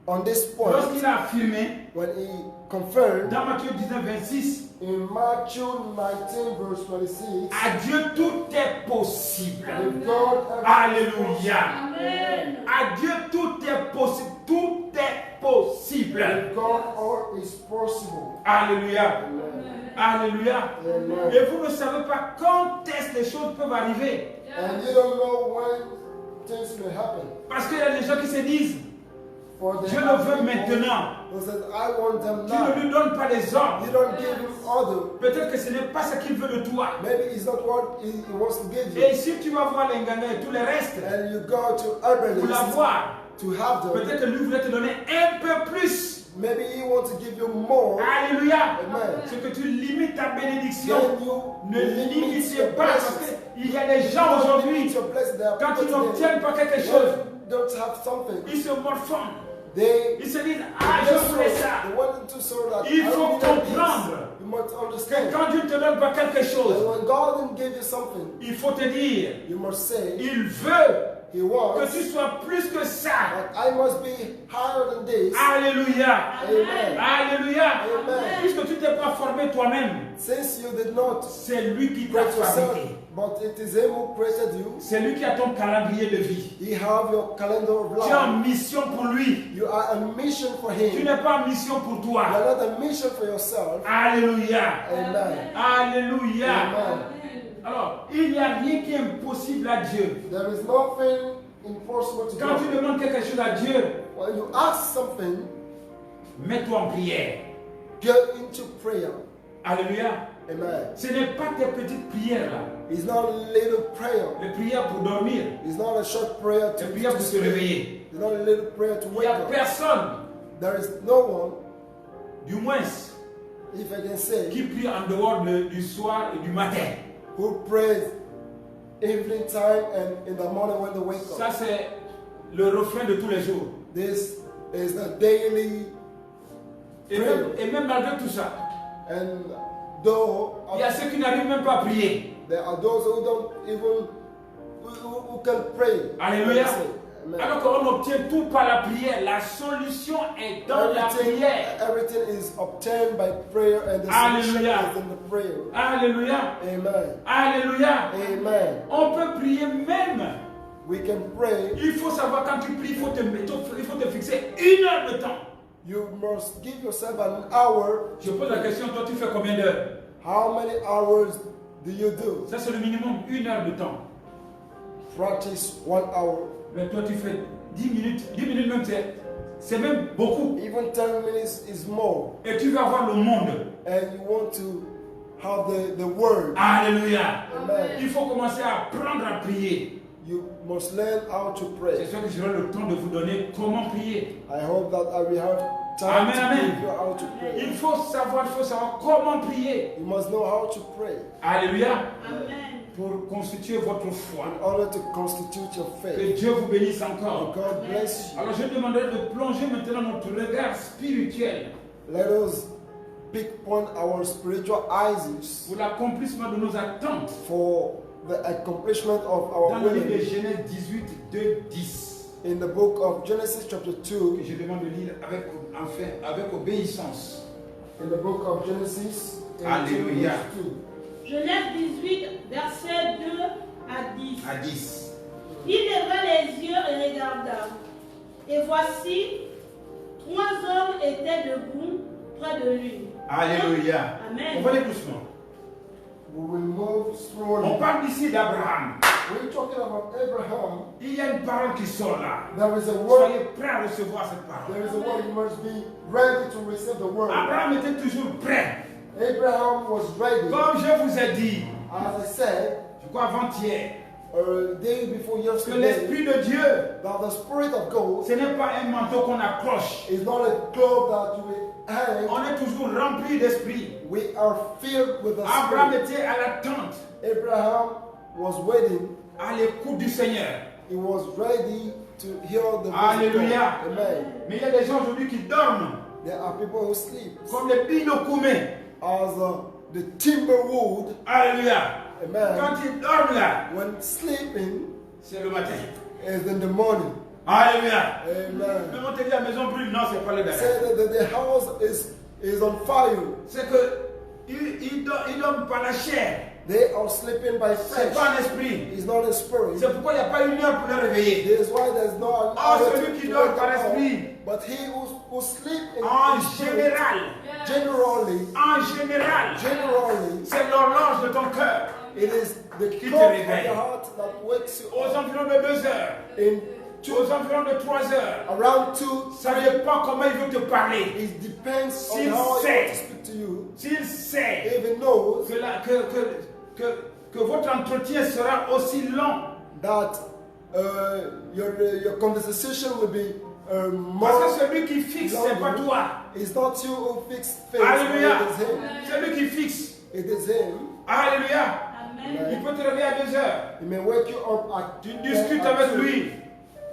on this point lorsqu'il a affirmé when He confirmed dans Matthieu 19, 26, in Matthew 19 verse 26, à Dieu tout est possible. with God Alléluia. Amen. À Dieu tout est possible. Tout est possible. with God all is possible. Alléluia. Amen. Alléluia. Amen. Et vous ne savez pas quand est-ce que les choses peuvent arriver. And you don't know when things may happen. Parce qu'il y a des gens qui se disent, For the Dieu le veut maintenant. who said, I want them Tu ne now. lui donnes pas les ordres. You don't give him order. Peut-être que ce n'est pas ce qu'il veut de toi. Maybe it's not what he wants to give Et you. si tu vas voir les Nganga et tout le reste And you go to pour herbalist l'avoir, to have them. peut-être que lui voulait te donner un peu plus. Maybe he wants to give you more. Alléluia. Amen. Ce que tu limites ta bénédiction. Then you Ne limit limitez your pas. Parce blessings. qu'il y a des gens aujourd'hui, Your blessings, they are quand ils people n'obtiennent today, pas quelque chose, don't have something. ils se morfondent. They Ils se disent, ah, je voulais ça. They want to show that Il I faut don't need comprendre this. You must Que understand. quand Dieu ne te donne pas quelque And chose, when God didn't give you something, il faut te dire, you must say, il veut He que wants tu sois plus que ça. that I must be higher than this. Alléluia. Amen. Alléluia. Amen. Puisque tu t'es pas formé toi-même, Since you did not c'est lui qui t'a create yourself, fabriqué. but it is Him who created you. C'est lui qui a ton calendrier de vie. He have your calendar of Tu es en life. mission pour lui. You are a mission for Tu Him. n'es pas en mission pour You toi. are not a mission for yourself. Alléluia. Amen. Alléluia. Amen. Alors, il n'y a rien qui est impossible à Dieu. There is nothing impossible to Quand tu do. demandes quelque chose à Dieu, When you ask something, mets-toi en prière. get into prayer. Alléluia. Amen. Ce n'est pas tes petites prières là. It's not a little prayer. Les prières pour dormir. It's not a short prayer Les to prières pour se sleep. réveiller. It's not a little prayer to Il n'y wake a up. personne, There is no one, du moins, if I can say, qui prie en dehors du soir et du matin. who prays evening time and in the morning when they wake Ça, up. c'est le refrain de tous les jours. This is the daily prayer. Et même malgré tout ça, And though il y a ceux qui n'arrivent même pas à prier. there are those who don't even who can pray. Alléluia. Amen. Alors qu'on obtient tout par la prière. La solution est dans la prière. Everything is obtained by prayer and the solution Hallelujah. is in the prayer. Alléluia. Amen. Alléluia. Amen. On peut prier même. We can pray. Il faut savoir quand tu pries, il faut te fixer 1 heure de temps. You must give yourself an hour. Je pose la question, toi tu fais combien d'heures? How many hours do you do? Ça c'est le minimum, 1 heure de temps. Practice 1 hour. Mais toi tu fais 10 minutes. 10 minutes même c'est même beaucoup. Even 10 minutes is more. Et tu vas voir le monde. And you want to have the word. Alléluia. Amen. Il faut commencer à apprendre à prier. You must learn how to pray. J'espère que j'aurai le temps de vous donner comment prier. I hope that I will have time Amen, to amen. give you how to pray. Il faut savoir comment prier. You must know how to pray Alléluia. Amen. Pour constituer votre foi. in order to constitute your Que faith. Dieu vous bénisse And encore. God bless you. Alors je demanderai de plonger maintenant notre regard spirituel Let us pinpoint our spiritual eyes pour l'accomplissement de nos attentes for the accomplishment of our dans le livre de will Genèse 18, 2, 10. in the book of Genesis chapter 2. Que je demande de lire avec obéissance. In the book of Genesis, Alléluia. verse 2. Genèse 18, versets 2 à 10. À 10. Il leva les yeux et regarda. Et voici, 3 hommes étaient debout près de lui. Alléluia. Amen. On va aller doucement. We will move On slowly. parle ici d'Abraham. We're talking about Abraham. Il y a une parole qui sort là. There is a word. Soyez prêts à recevoir cette parole. There is a word. You must be ready to receive the word. Abraham était toujours prêt. Abraham was ready. Comme je vous ai dit, As I said, je crois avant-hier, a day before que yesterday, l'Esprit de Dieu, that the Spirit of God ce n'est pas un manteau qu'on accroche. is not a cloth that you will hang. On est toujours rempli d'esprit. We are filled with the Abraham Spirit. était à l'attente, Abraham was waiting. à l'écoute du Seigneur. He was ready to hear the voice Alléluia. of God. Amen. Mais il y a des gens aujourd'hui qui dorment, There are people who sleep comme les binokoumés. as the timber wood. Alléluia. Amen. Quand ils dorment là, When sleeping c'est le matin. is in the morning. Alléluia. Amen. Mais on te dit la maison brûle. Non, c'est pas le Say derrière. that the house is on fire. C'est que ils dorment par la chair. They are sleeping by C'est flesh. pas un esprit. It's not a spirit. C'est pourquoi il n'y a pas une heure pour les réveiller. That is why there's no an Ah, hour celui qui to dort wake par up. l'esprit. But he who sleep in En spirit, général, generally, c'est l'horloge de ton cœur. it is the Qui te clock of réveille. the heart that wakes you Aux up. environs de 2 heures, In aux environs de 3 heures. around 2, Ça dépend comment il veut te parler. it depends on S'il how he sait. wants to speak to you. S'il sait If he knows que votre entretien sera aussi long, that your conversation will be parce more, que celui qui fixe, c'est pas toi. it's not you who fix things, Alléluia. but it is him. Celui qui fixe. It is him. Alléluia. Amen. Il peut te réveiller à 2 heures. He may wake you up at Tu discutes avec lui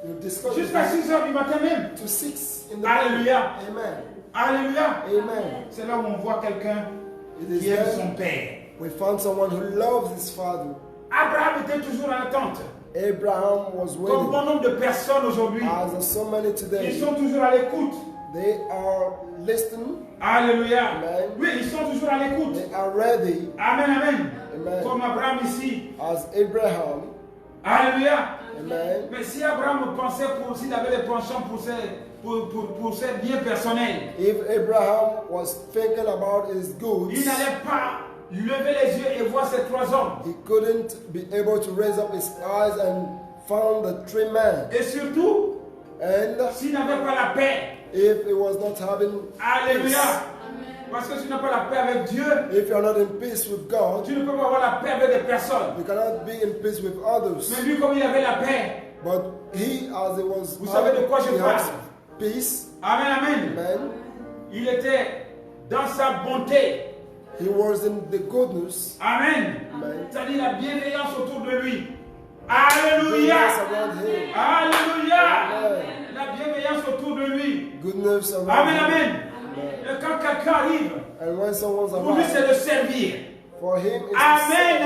You discuss jusqu'à with him 6 heures du matin même. to 6 in the Alléluia. morning. Amen. Alléluia. Amen. C'est là où on voit quelqu'un It is qui aime there son père. we found someone who loves his father. Abraham était toujours en attente. Abraham was Comme waiting. bon nombre de personnes aujourd'hui, As there so many ils today, sont toujours à l'écoute. they are listening, Alléluia. Amen. Oui, ils sont toujours à l'écoute. they are ready, Amen, amen. Amen. Comme Abraham ici. as Abraham. Alléluia. Amen. Mais si Abraham pensait s'il avait des penchants pour ses biens personnels, If Abraham was thinking about his goods, il n'allait pas lever les yeux et voir ces 3 hommes. he couldn't be able to raise up his eyes and found the 3 men. Et surtout, And s'il n'avait pas la paix. if he was not having Alléluia. peace, Parce que si tu n'as pas la paix avec Dieu, if you are not in peace with God, tu ne peux pas avoir la paix avec des personnes. you cannot be in peace with others. Mais lui, comme il avait la paix, But he, as he was Vous savez de quoi je he parle? has peace, amen, amen. amen. Il était dans sa bonté. He was in the goodness, Amen. amen. C'est-à-dire la bienveillance autour de lui. Alléluia. Goodness around him, Alléluia. amen. La bienveillance autour de lui. Goodness around Amen, him. amen. Et quand quelqu'un arrive, And when someone's pour lui around, c'est de servir. for him it's Amen.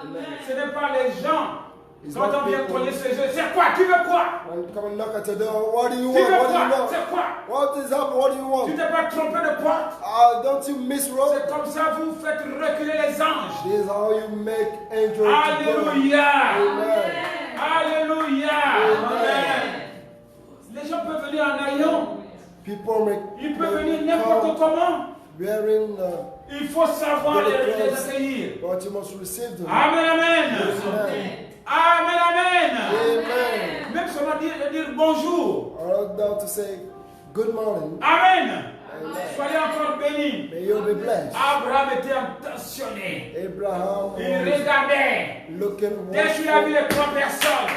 Amen. Ce n'est pas les gens. It's Quand not on vient people. cogner sur les yeux, c'est quoi? Tu veux quoi? When you come and knock at your door, what do you Tu want? veux What do you quoi? want? C'est quoi? What is up? What do you Tu want? t'es pas trompé de porte. Don't you miss road? C'est comme ça que vous faites reculer les anges. This is how you make angels to go. Alléluia. Amen. Alléluia. Amen. Les gens peuvent venir en haillons. People make Ils peuvent venir come n'importe comment. wearing Il faut savoir les accueillir. but you must receive them. Amen, amen. Amen. Amen, amen. Amen. Même seulement dire bonjour. I want now to say good morning. Amen. Amen. Soyez encore bénis. May you be blessed. Abraham était intentionné. Abraham Il was regardait. looking Dès qu'il a vu watchful. les 3 personnes,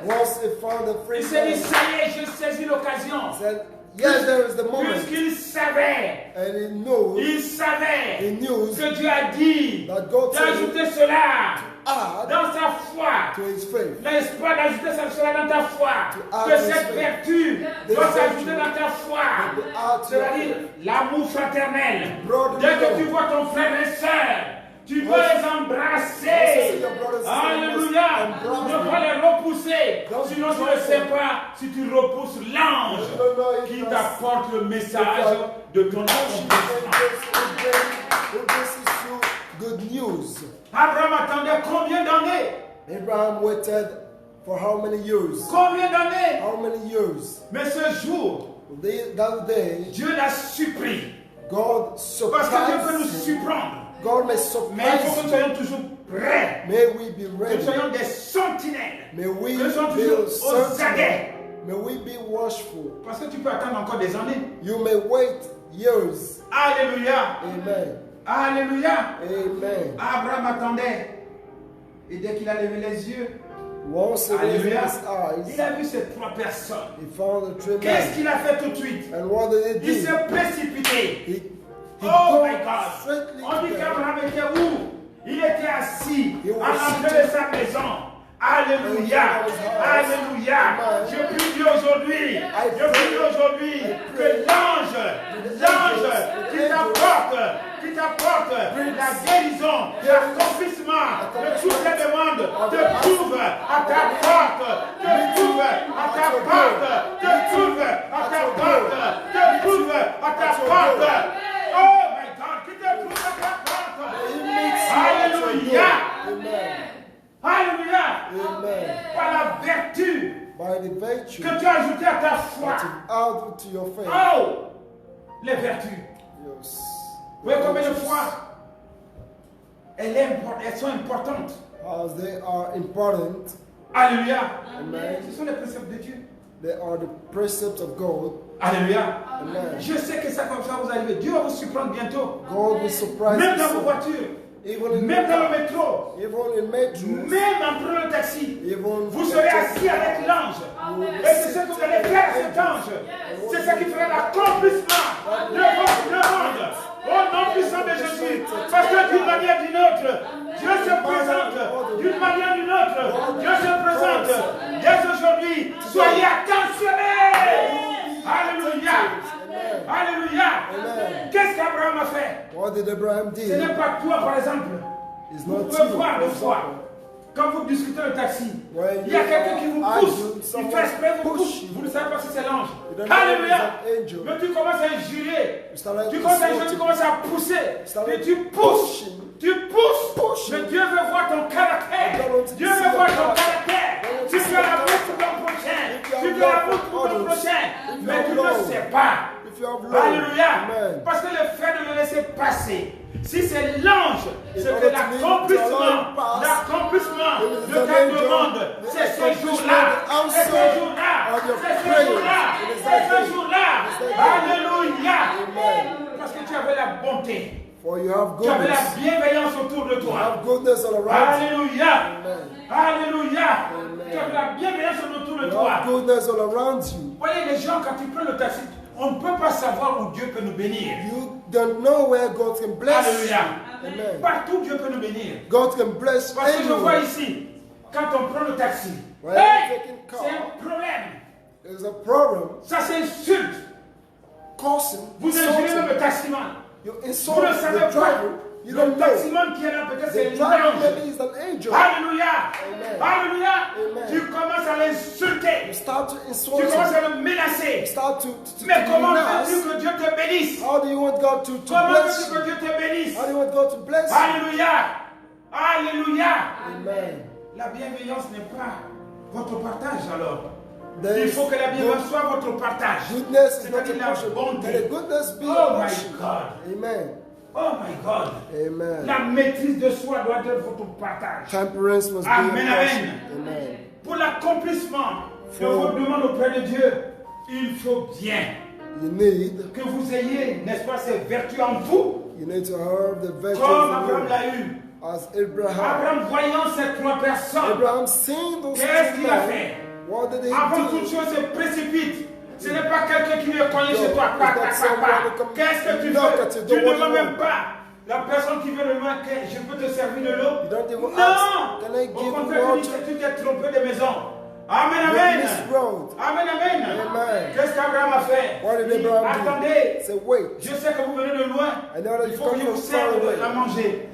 Once he found the il three s'est dit, men, ça y est, j'ai saisi l'occasion. said, yes, there is the moment. Puisqu'il savait, And he knew, il savait he knew que Dieu a dit that God said d'ajouter cela add dans sa foi. to his faith. N'est-ce pas d'ajouter cela dans ta foi? add Que his cette faith. vertu This doit virtue s'ajouter dans ta foi. will be add to your C'est-à-dire faith. l'amour fraternel. Brotherly Dès que love. tu vois ton frère et soeur, tu dois Yes. les Also embrasser. see your brothers and Alléluia. sisters, Tu embrace ne them. pas les repousser. Don't Sinon, tu ne embrace sais them. pas si tu repousses l'ange You don't know if qui that's- t'apporte le message de ton accomplissement. Who brings you good news? Abraham attendait combien d'années? Abraham waited For how many years? Combien d'années? How many years? Mais ce jour, That day, Dieu l'a surpris. God Parce que Dieu peut nous surprised him. surprendre. God may Mais il faut que nous surprise soyons toujours prêts. you. May we be Que nous ready. soyons des sentinelles. May we Que nous soyons be toujours aux sensible. aguets. May we be watchful. Parce que tu peux attendre encore des années. You may wait years. Alléluia. Amen. Alléluia. Amen. Abraham attendait. Et dès qu'il a levé les yeux, Once he raised alléluia, his eyes, il a vu ces trois personnes. he found the three Qu'est-ce men. qu'il a fait tout de suite? And what did he Il do? s'est précipité. He Oh my goes God. straightly On dit to them. qu'Abraham était où? Il était assis He was à l'entrée seated. de sa maison. Alléluia. Alléluia. Je prie Dieu aujourd'hui. Je prie aujourd'hui que l'ange qui t'apporte la guérison, l'accomplissement de toutes les demandes, te trouve à ta porte, te trouve à ta porte, te trouve à ta porte, te trouve à ta porte. Oh my God, qui te trouve à ta porte. He meets you at your Alléluia. door. Amen. Alléluia. Amen. Par la vertu By the virtue que tu as ajoutée à ta foi. that you add to your faith. Oh, les vertus. Yes. Vous voyez combien de fois elles sont importantes. As they are important, Alléluia. amen. Ce sont les préceptes de Dieu. They are the precepts of God. Alléluia. Amen. Je sais que ça comme ça vous arrivez. Dieu va vous surprendre bientôt. God will surprise Même dans vos you. voitures. Even in Même dans le the métro. even in metro, Même en prenant le taxi. even Vous serez assis avec l'ange. Et c'est ce que vous allez faire à cet ange. C'est ce qui fera l'accomplissement de votre demande. Au nom puissant de Jésus. Parce que d'une manière ou d'une autre, Dieu se présente. D'une manière ou d'une autre, Dieu se présente. Dès aujourd'hui, soyez attentionnés. Alléluia. Alléluia. Amen. Qu'est-ce qu'Abraham a fait? What did Abraham Ce do? n'est pas toi, par exemple. It's Vous not pouvez you. voir des for fois, example. quand vous discutez le taxi, When il y a you quelqu'un qui vous are pousse, arguing, il someone fait exprès vous push pousse. you. Vous ne savez pas si c'est l'ange. You don't know Alléluia. if it's an angel. Mais tu commences à injurier. You start Tu commences à injurier, insulting. tu commences à pousser. start Et tu pousses. pushing. Tu pousses. Pushing. Mais Dieu veut voir ton caractère. God wants to Dieu see veut voir your ton character. caractère. God wants Tu to see fais la your route pour ton prochain. If you Tu have fais la love route for pour ton others, prochain. if you Mais have tu ne love, sais pas. If you have love, Alléluia. amen. Parce que le fait de le laisser passer, si c'est l'ange, In c'est order que to lead l'accomplissement, to allow pass, l'accomplissement it is de the ta angel, demande, the c'est ce accomplishment, jour-là, the c'est answer ce jour-là, of your c'est ce prayers. jour-là, It is c'est that ce day. jour-là. It is that day. Alléluia. Amen. Parce que tu avais la bonté, For you have tu avais la goodness. bienveillance autour de You toi. have goodness all around you. Alléluia. Amen. Alléluia. Amen. Tu avais la bienveillance autour de You toi. have goodness all around you. Vous voyez, les gens, quand ils prennent le taxi, on ne peut pas savoir où Dieu peut nous bénir. You don't know where God can bless Alléluia. you. Amen. Partout, Dieu peut nous bénir. God can bless Parce que je vois anyone. ici, quand on prend le taxi, When hey, you're taking c'est car, un problème. there's a problem Ça s'insulte. causing Vous injurez même insulting. le taximan. You Vous insult ne the savez pas. driver. You Le don't know. taximan qui est là, peut-être c'est The driver l'ange. maybe is an angel. Alléluia. Amen. Alléluia. Amen. Tu commences à l'insulter. You start to Tu insult commences him. à le menacer. You start to Mais comment menace. veux-tu que Dieu te bénisse? How do you want God to Comment bless veux-tu que you? Dieu te bénisse? How do you want God to bless you? Alléluia. Alléluia. Amen. La bienveillance n'est pas votre partage alors. There Il is faut que la no bienveillance soit votre partage. goodness is not C'est-à-dire a la portion. bonté. Let the goodness be Oh a my portion. God. Amen. Oh my God. Amen. La maîtrise de soi doit être votre partage. Temperance must be Amen, a portion. amen. Amen. Pour l'accomplissement de For- votre demande auprès de Dieu, il faut bien You need, que vous ayez, n'est-ce pas, ces vertus en vous, you need to have the virtues comme in Abraham you. l'a eu. As Abraham. Abraham, voyant ces trois personnes, Abraham seen those qu'est-ce two qu'il a men. fait? What did he Avant toute do? chose, se précipite. Ce n'est pas quelqu'un qui vient cogner chez toi. No, it's not someone who come Qu'est-ce que tu knock at fais? your Tu door. ne What do demandes you même want? pas. La personne qui vient le main, je peux te servir de l'eau? You don't even Non! ask, can I Au give you contraire, tu dis water? que tu t'es trompé de maison. Amen, You amen. miswrote. Amen, amen. Amen. Qu'est-ce qu'Abraham a fait? What did Il dit, Abraham do? attendez, Say, wait. je sais que vous venez de loin. I know that Il you faut que come je from vous far serve away. à manger.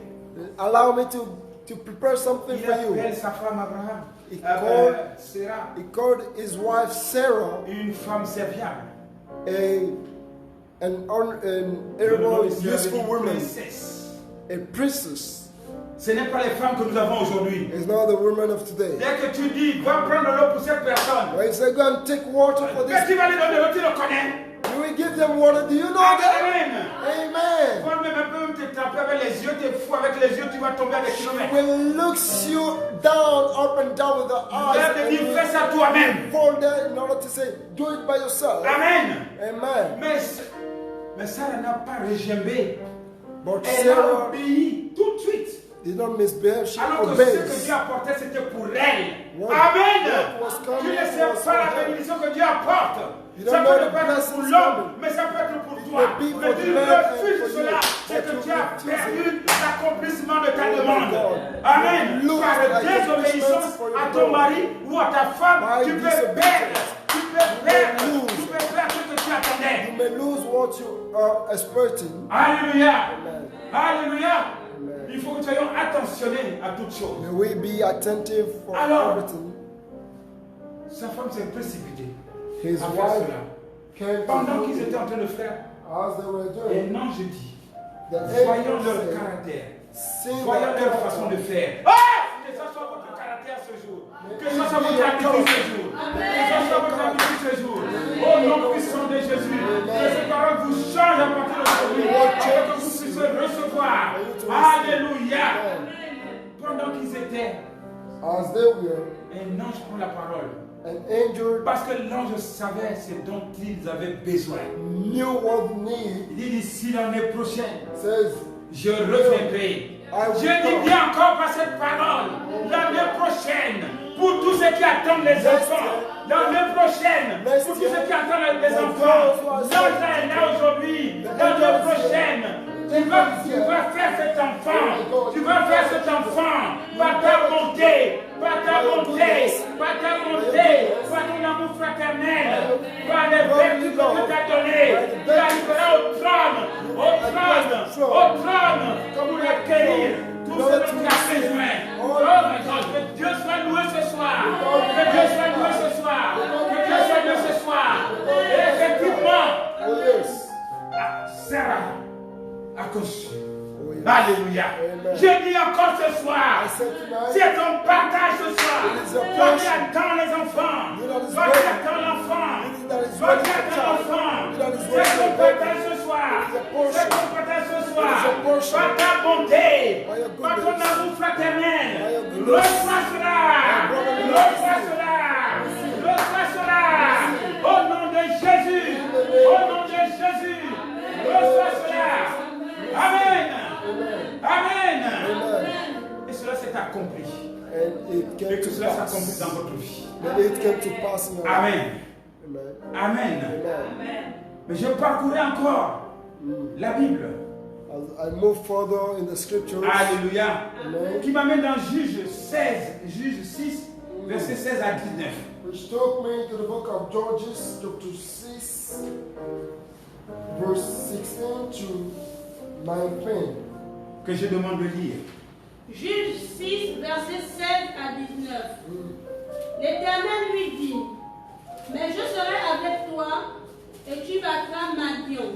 Allow me to prepare something Il for you. appelle sa femme Abraham. He called- Sarah, He called his wife Sarah une femme serviable. an Le nom honorable, ici avait useful dit woman, princesse. a princess. Ce n'est pas les femmes que nous avons aujourd'hui. It's not the women of today. Dès que tu dis, va prendre l'eau pour cette personne, When you say, go and take water for mais this, tu vas lui donner l'eau, tu le connais. you will give them water. Do you know that? Amen. Amen. Toi même un peu te taper avec les yeux, t'es fou avec les yeux, tu vas tomber à des kilomètres. Will looks you down, up and down with the eyes, Viens te dire, fais ça toi-même. fall there in order to say, do it by yourself. Amen. Amen. Mais Sarah n'a pas régimbé. But Elle a Sarah obéi tout de suite. did not misbehave. She Alors que ce que obeys. Dieu apportait, c'était pour elle. What Amen. was coming Tu ne was sais for pas la her. bénédiction que Dieu apporte. You Ça don't know peut the ne pas être blessings pour l'homme, coming. mais ça peut être pour It toi. may be Mais for tu the man and refuses for cela, you, c'est but que you tu as refuse perdu it. l'accomplissement de ta Oh my demande. God. Amen. You lose Par the désobéissance accomplishments for your à ton goal. mari ou à ta femme, By tu peux disobedience, perdre. Tu peux perdre. lose. Tu peux perdre ce que tu attendais. You may lose what you are expecting. Alléluia. Amen. Alléluia. Amen. Il faut que nous soyons attentionnés à toutes choses. May we be attentive for Alors, everything. Sa femme s'est précipitée His à faire wife cela. came Pendant to qu'ils him étaient en train de faire, as they were et doing. non, je dis, The voyons angel leur said, caractère, "See voyons their leur façon de character." faire. Ah! Que ce soit votre caractère ce jour, que ce soit votre habitude ce jour, que ce soit votre habitude ce jour. Au nom puissant de Jésus, que ces paroles vous changent à partir d'aujourd'hui, afin que vous puissiez recevoir. Alléluia. Pendant qu'ils étaient, As they were, un ange prend la parole. an angel Parce que l'ange savait ce dont ils avaient besoin. knew what need. Il dit d'ici l'année prochaine, Says, je reviendrai. Je dis bien encore par cette parole, l'année prochaine, pour tous ceux qui attendent les enfants, l'année prochaine, pour tous ceux qui attendent les enfants, l'ange est là aujourd'hui, l'année prochaine, tu vas faire cet enfant, tu vas faire cet enfant, par ta bonté, par ta bonté, par ta bonté, par ton amour fraternel, par les vertus que Dieu t'a données, tu arriveras au trône, pour accueillir tout ce dont tu as besoin. Oh my God, que Dieu soit loué ce soir, que Dieu soit loué ce soir, que Dieu soit loué ce soir. Et effectivement, oh yes, Sarah a conçu. oh yes. Alléluia. Amen. Je dis encore ce soir, I said tonight, c'est ton partage ce soir. Toi qui attends les enfants, toi qui attends l'enfant, toi qui attends l'enfant, c'est ton partage ce soir. C'est ton partage ce soir. Par ta bonté, par ton amour fraternel, reçois cela. Reçois cela. Reçois cela. Au nom de Jésus. Au nom de Jésus. Reçois cela. Amen. Amen. Amen. Et cela s'est accompli. And it Et came que to cela s'accomplisse pass. dans votre vie. And it came to pass in your life. Amen. Amen. Amen. Amen. Mais je parcourais encore la Bible. As I move further in the scriptures, Alléluia. Amen, Qui m'amène dans Juge 6, versets 16 à 19. which took me to the book of Judges, chapter 6, verse 16 to 19. Que je demande de lire. Juge 6, versets 16 à 19. L'Éternel lui dit, mais je serai avec toi et tu battras Madian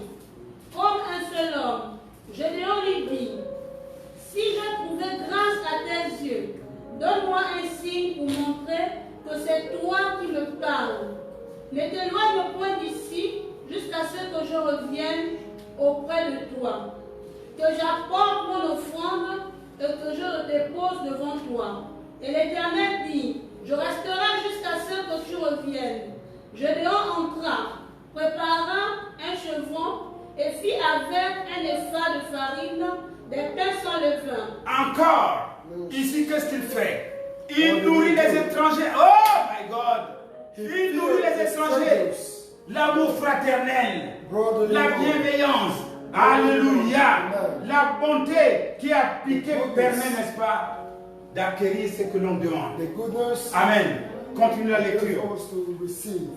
comme un seul homme. Gédéon lui dit, si je trouvais grâce à tes yeux, donne-moi un signe pour montrer que c'est toi qui me parles. Ne t'éloigne point d'ici jusqu'à ce que je revienne auprès de toi, que j'apporte mon offrande et que je le dépose devant toi. Et l'Éternel dit, je resterai jusqu'à ce que tu reviennes. Gédéon entra, prépara un chevron et fit avec un épha de farine des pains sans levain. Encore. Ici, qu'est-ce qu'il fait? Il nourrit les étrangers. Oh my God. Il nourrit les étrangers. L'amour fraternel. La bienveillance. Alléluia. La bonté qui a piqué permet, n'est-ce pas, d'acquérir ce que l'on demande. The goodness Amen. Continue la is lecture. also to receive.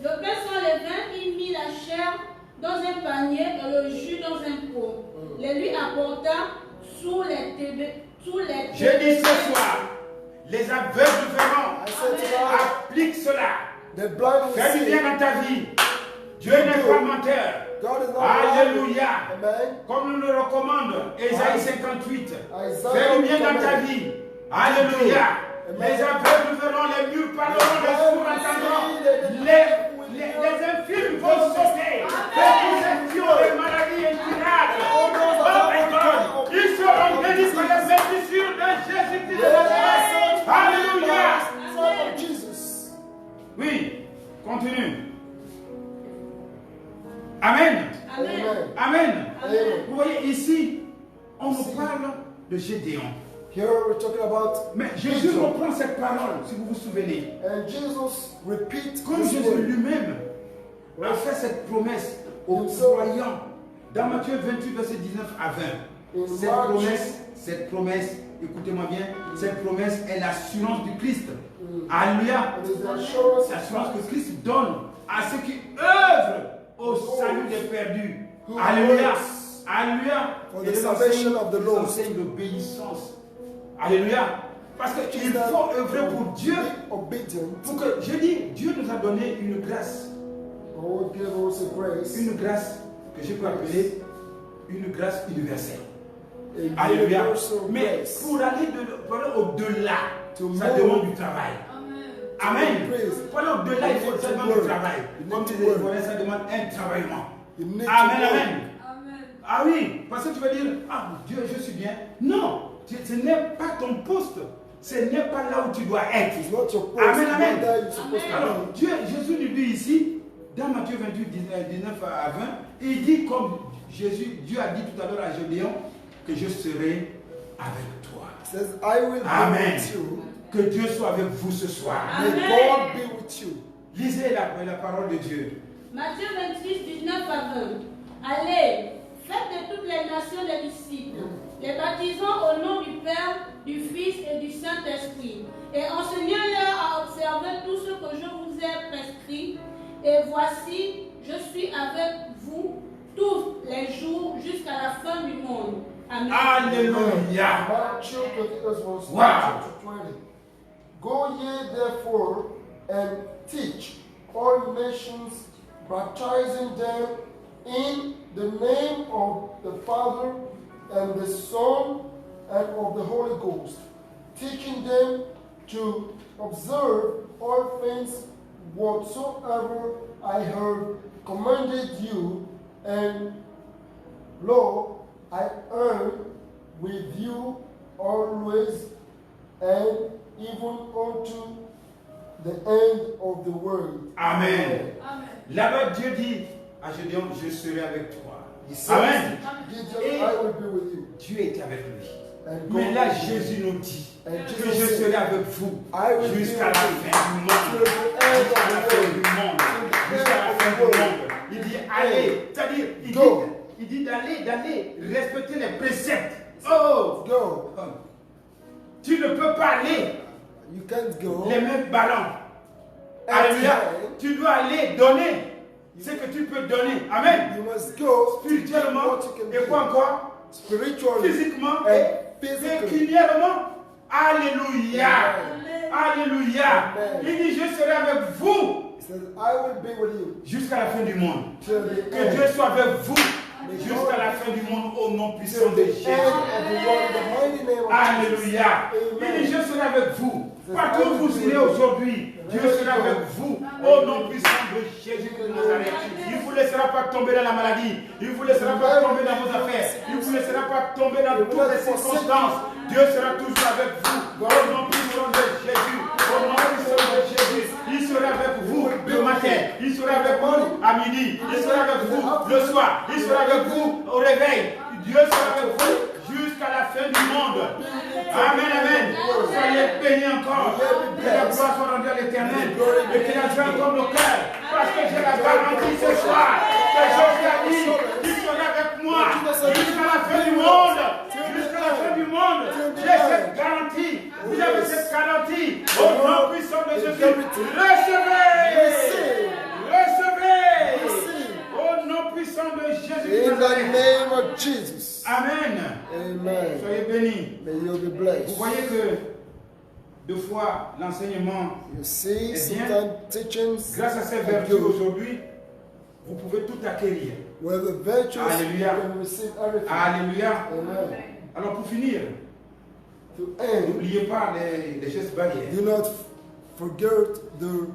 Le pain sans levain, il mit la chair dans un panier et le jus dans un pot. Les lui apporta sous les Je dis ce soir, les aveugles verront. I said tonight, Applique cela. the blind will Fais du see. bien dans ta vie. Dieu n'est pas menteur. God is not Alléluia. Amen. Comme nous le recommande, Ésaïe 58. Isaiah Fais le bien dans ta command. vie. Alléluia. Amen. Les aveugles verront, les murs parleront, les sourds entendront. Les infirmes vont sauter. Les possessions, les maladies incurables. Oh my God. Ils seront bénis par la bénédiction de Jésus-Christ de Nazareth. Alléluia. Son of Jesus. Oui, continue. Amen. Amen. Amen. Amen. Vous voyez, ici, on nous parle de Gédéon. Here we're talking about Mais Jésus Gideon. reprend cette parole, si vous vous souvenez. And Jesus repeats Comme this Jésus word. lui-même a fait cette promesse aux Himself. croyants dans Matthieu 28, verset 19 à 20. In Mark- Cette promesse, écoutez-moi bien, cette promesse est l'assurance du Christ. Alléluia. It is the assurance L'assurance que Christ donne à ceux qui œuvrent au salut des perdus. Who Alléluia. works Alléluia. for Et the les salvation of the enseigne- lost. enseigne l'obéissance. Alléluia. Parce qu'il That faut œuvrer pour Dieu. be obedient. Pour que, je dis, Dieu nous a donné une grâce. God give us a grace. Une grâce que je peux appeler une grâce universelle. A Alléluia. universal Mais grace. pour aller au-delà, To ça move. demande du travail. Amen. Praise. Pour aller au-delà, il faut seulement du work. travail. You Comme need tu to dis, work. ça demande un travaillement. You need Amen, to work. amen. Ah oui, parce que tu vas dire, ah Dieu, je suis bien. Non, ce n'est pas ton poste. Ce n'est pas là où tu dois être. It's not your post. Amen, amen. Not that you're supposed to Alors, be. Dieu, Jésus lui dit ici, dans Matthieu 28, 19 à 20, il dit comme Dieu a dit tout à l'heure à Gédéon, que je serai avec toi. It says, I will be Amen. with you. Que Dieu soit avec vous ce soir. May Amen. God be with you. Lisez la parole de Dieu. Matthieu 28, 19 à 20. Allez, faites de toutes les nations des disciples, les baptisant au nom du Père, du Fils et du Saint-Esprit, et enseignant-leur à observer tout ce que je vous ai prescrit. Et voici, je suis avec vous tous les jours jusqu'à la fin du monde. Amen. Alléluia. Matthew 28 verse Wow. 19 to 20. Go ye therefore and teach all nations, baptizing them in the name of the Father and the Son and of the Holy Ghost, teaching them to observe all things whatsoever I have commanded you, and lo, I am with you always, and even unto the end of the world. Amen. Là-bas, Dieu dit à Gédéon, je serai avec toi. He says, Amen. Gideon, I will be with you. Dieu était avec lui. And Mais God là, will be with you. Jésus nous dit And que Jesus je said, serai avec vous I will be jusqu'à la with you fin du monde. to the end Jusqu'à la of fin the du world. monde. Jusqu'à la fin du monde. Il dit allez. C'est-à-dire, Go. il dit d'aller respecter les préceptes. Oh! Go. Tu ne peux pas aller You can't go. les mêmes ballons. And Alléluia. then Tu dois aller donner ce que tu peux donner. Amen. you must go to give Spirituellement what you can et quoi give. encore? Spiritually Physiquement and et physically. pécuniairement. Alléluia. Alléluia. Amen. Il dit je serai avec vous He says, I will be with you jusqu'à la fin du monde. till the Que Dieu end. soit avec vous jusqu'à la fin du monde au nom puissant Till de the Jésus. end of the world, the mighty name of Alléluia. Jesus. Il dit je serai avec vous. Partout où vous irez aujourd'hui, Dieu sera avec vous au nom puissant de Jésus de Nazareth. Il ne vous laissera pas tomber dans la maladie. Il ne vous laissera pas tomber dans vos affaires. Il ne vous laissera pas tomber dans toutes les circonstances. Dieu sera toujours avec vous au nom puissant de Jésus. Au nom puissant de Jésus. Il sera avec vous le matin. Il sera avec vous à midi. Il sera avec vous le soir. Il sera avec vous au réveil. Dieu sera avec vous jusqu'à la fin du monde. Amen, amen. Soyez bénis encore. Que la gloire soit rendue à l'Éternel et qu'il agisse encore nos cœurs. Parce que j'ai la garantie ce soir que Jésus a dit qu'il sera avec moi jusqu'à la fin du monde. Jusqu'à la fin du monde. J'ai cette garantie. Vous avez cette garantie. Au nom puissant de Jésus. Recevez. Recevez. Au nom puissant de Jésus. In the name of Jesus. Amen. Amen. Soyez bénis. May you be Vous blessed. voyez que deux fois l'enseignement, You see, Eh bien, sometimes teachings grâce à ces are vertus good. aujourd'hui, vous pouvez tout acquérir. Where the virtues Alléluia. you can receive everything. Alléluia. Amen. Alors pour finir, To end, n'oubliez pas les gestes barrières. do not forget the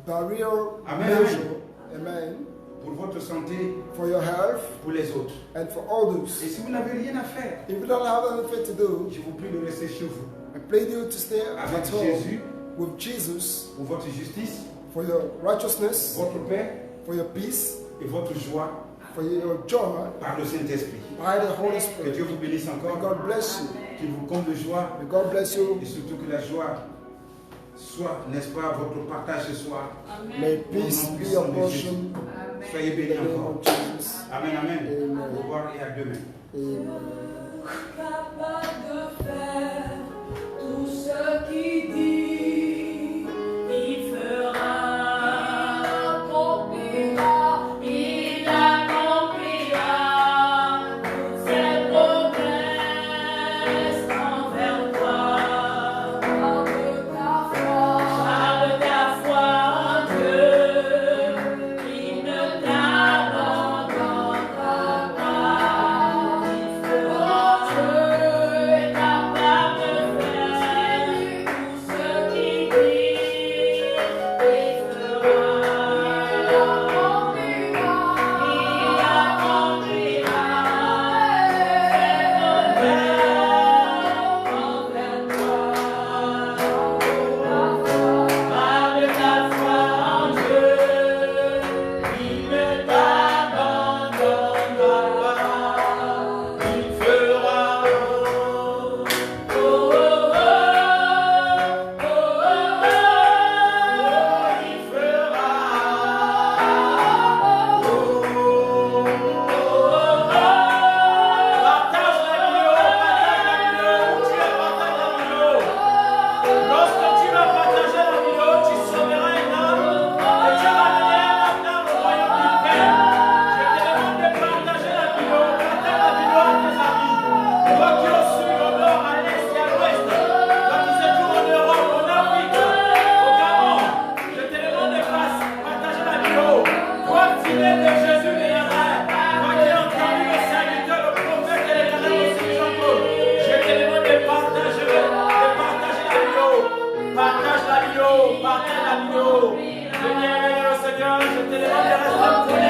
barrier Amen, measure. Amen. Pour votre santé, For your health pour les autres. and for Et others. si vous n'avez rien à faire, If you don't have anything to do, je vous prie de rester chez vous. I pray you to stay Avec at home Jésus, with Jesus pour votre justice, for your righteousness, votre paix for your peace, et votre joie for your joy par le Saint-Esprit. by the Holy Que Spirit. Dieu vous bénisse May encore, God bless you. qu'il vous comble de joie May God bless you. et surtout que la joie soit, n'est-ce pas, votre partage ce soir. May peace be your portion. Soyez In bénis the name encore. of Jesus. Amen, amen. Amen. Au revoir et à demain. Amen. Capable de faire tout ce qu'il dit, il fera. Il accomplira toutes ses promesses envers toi. Garde ta foi en Dieu, il ne t'abandonnera pas. Il fera. Dieu est capable de faire tout ce qu'il dit, il fera. Partage la vidéo, partage la vidéo. Seigneur, je te demande de rester connecté.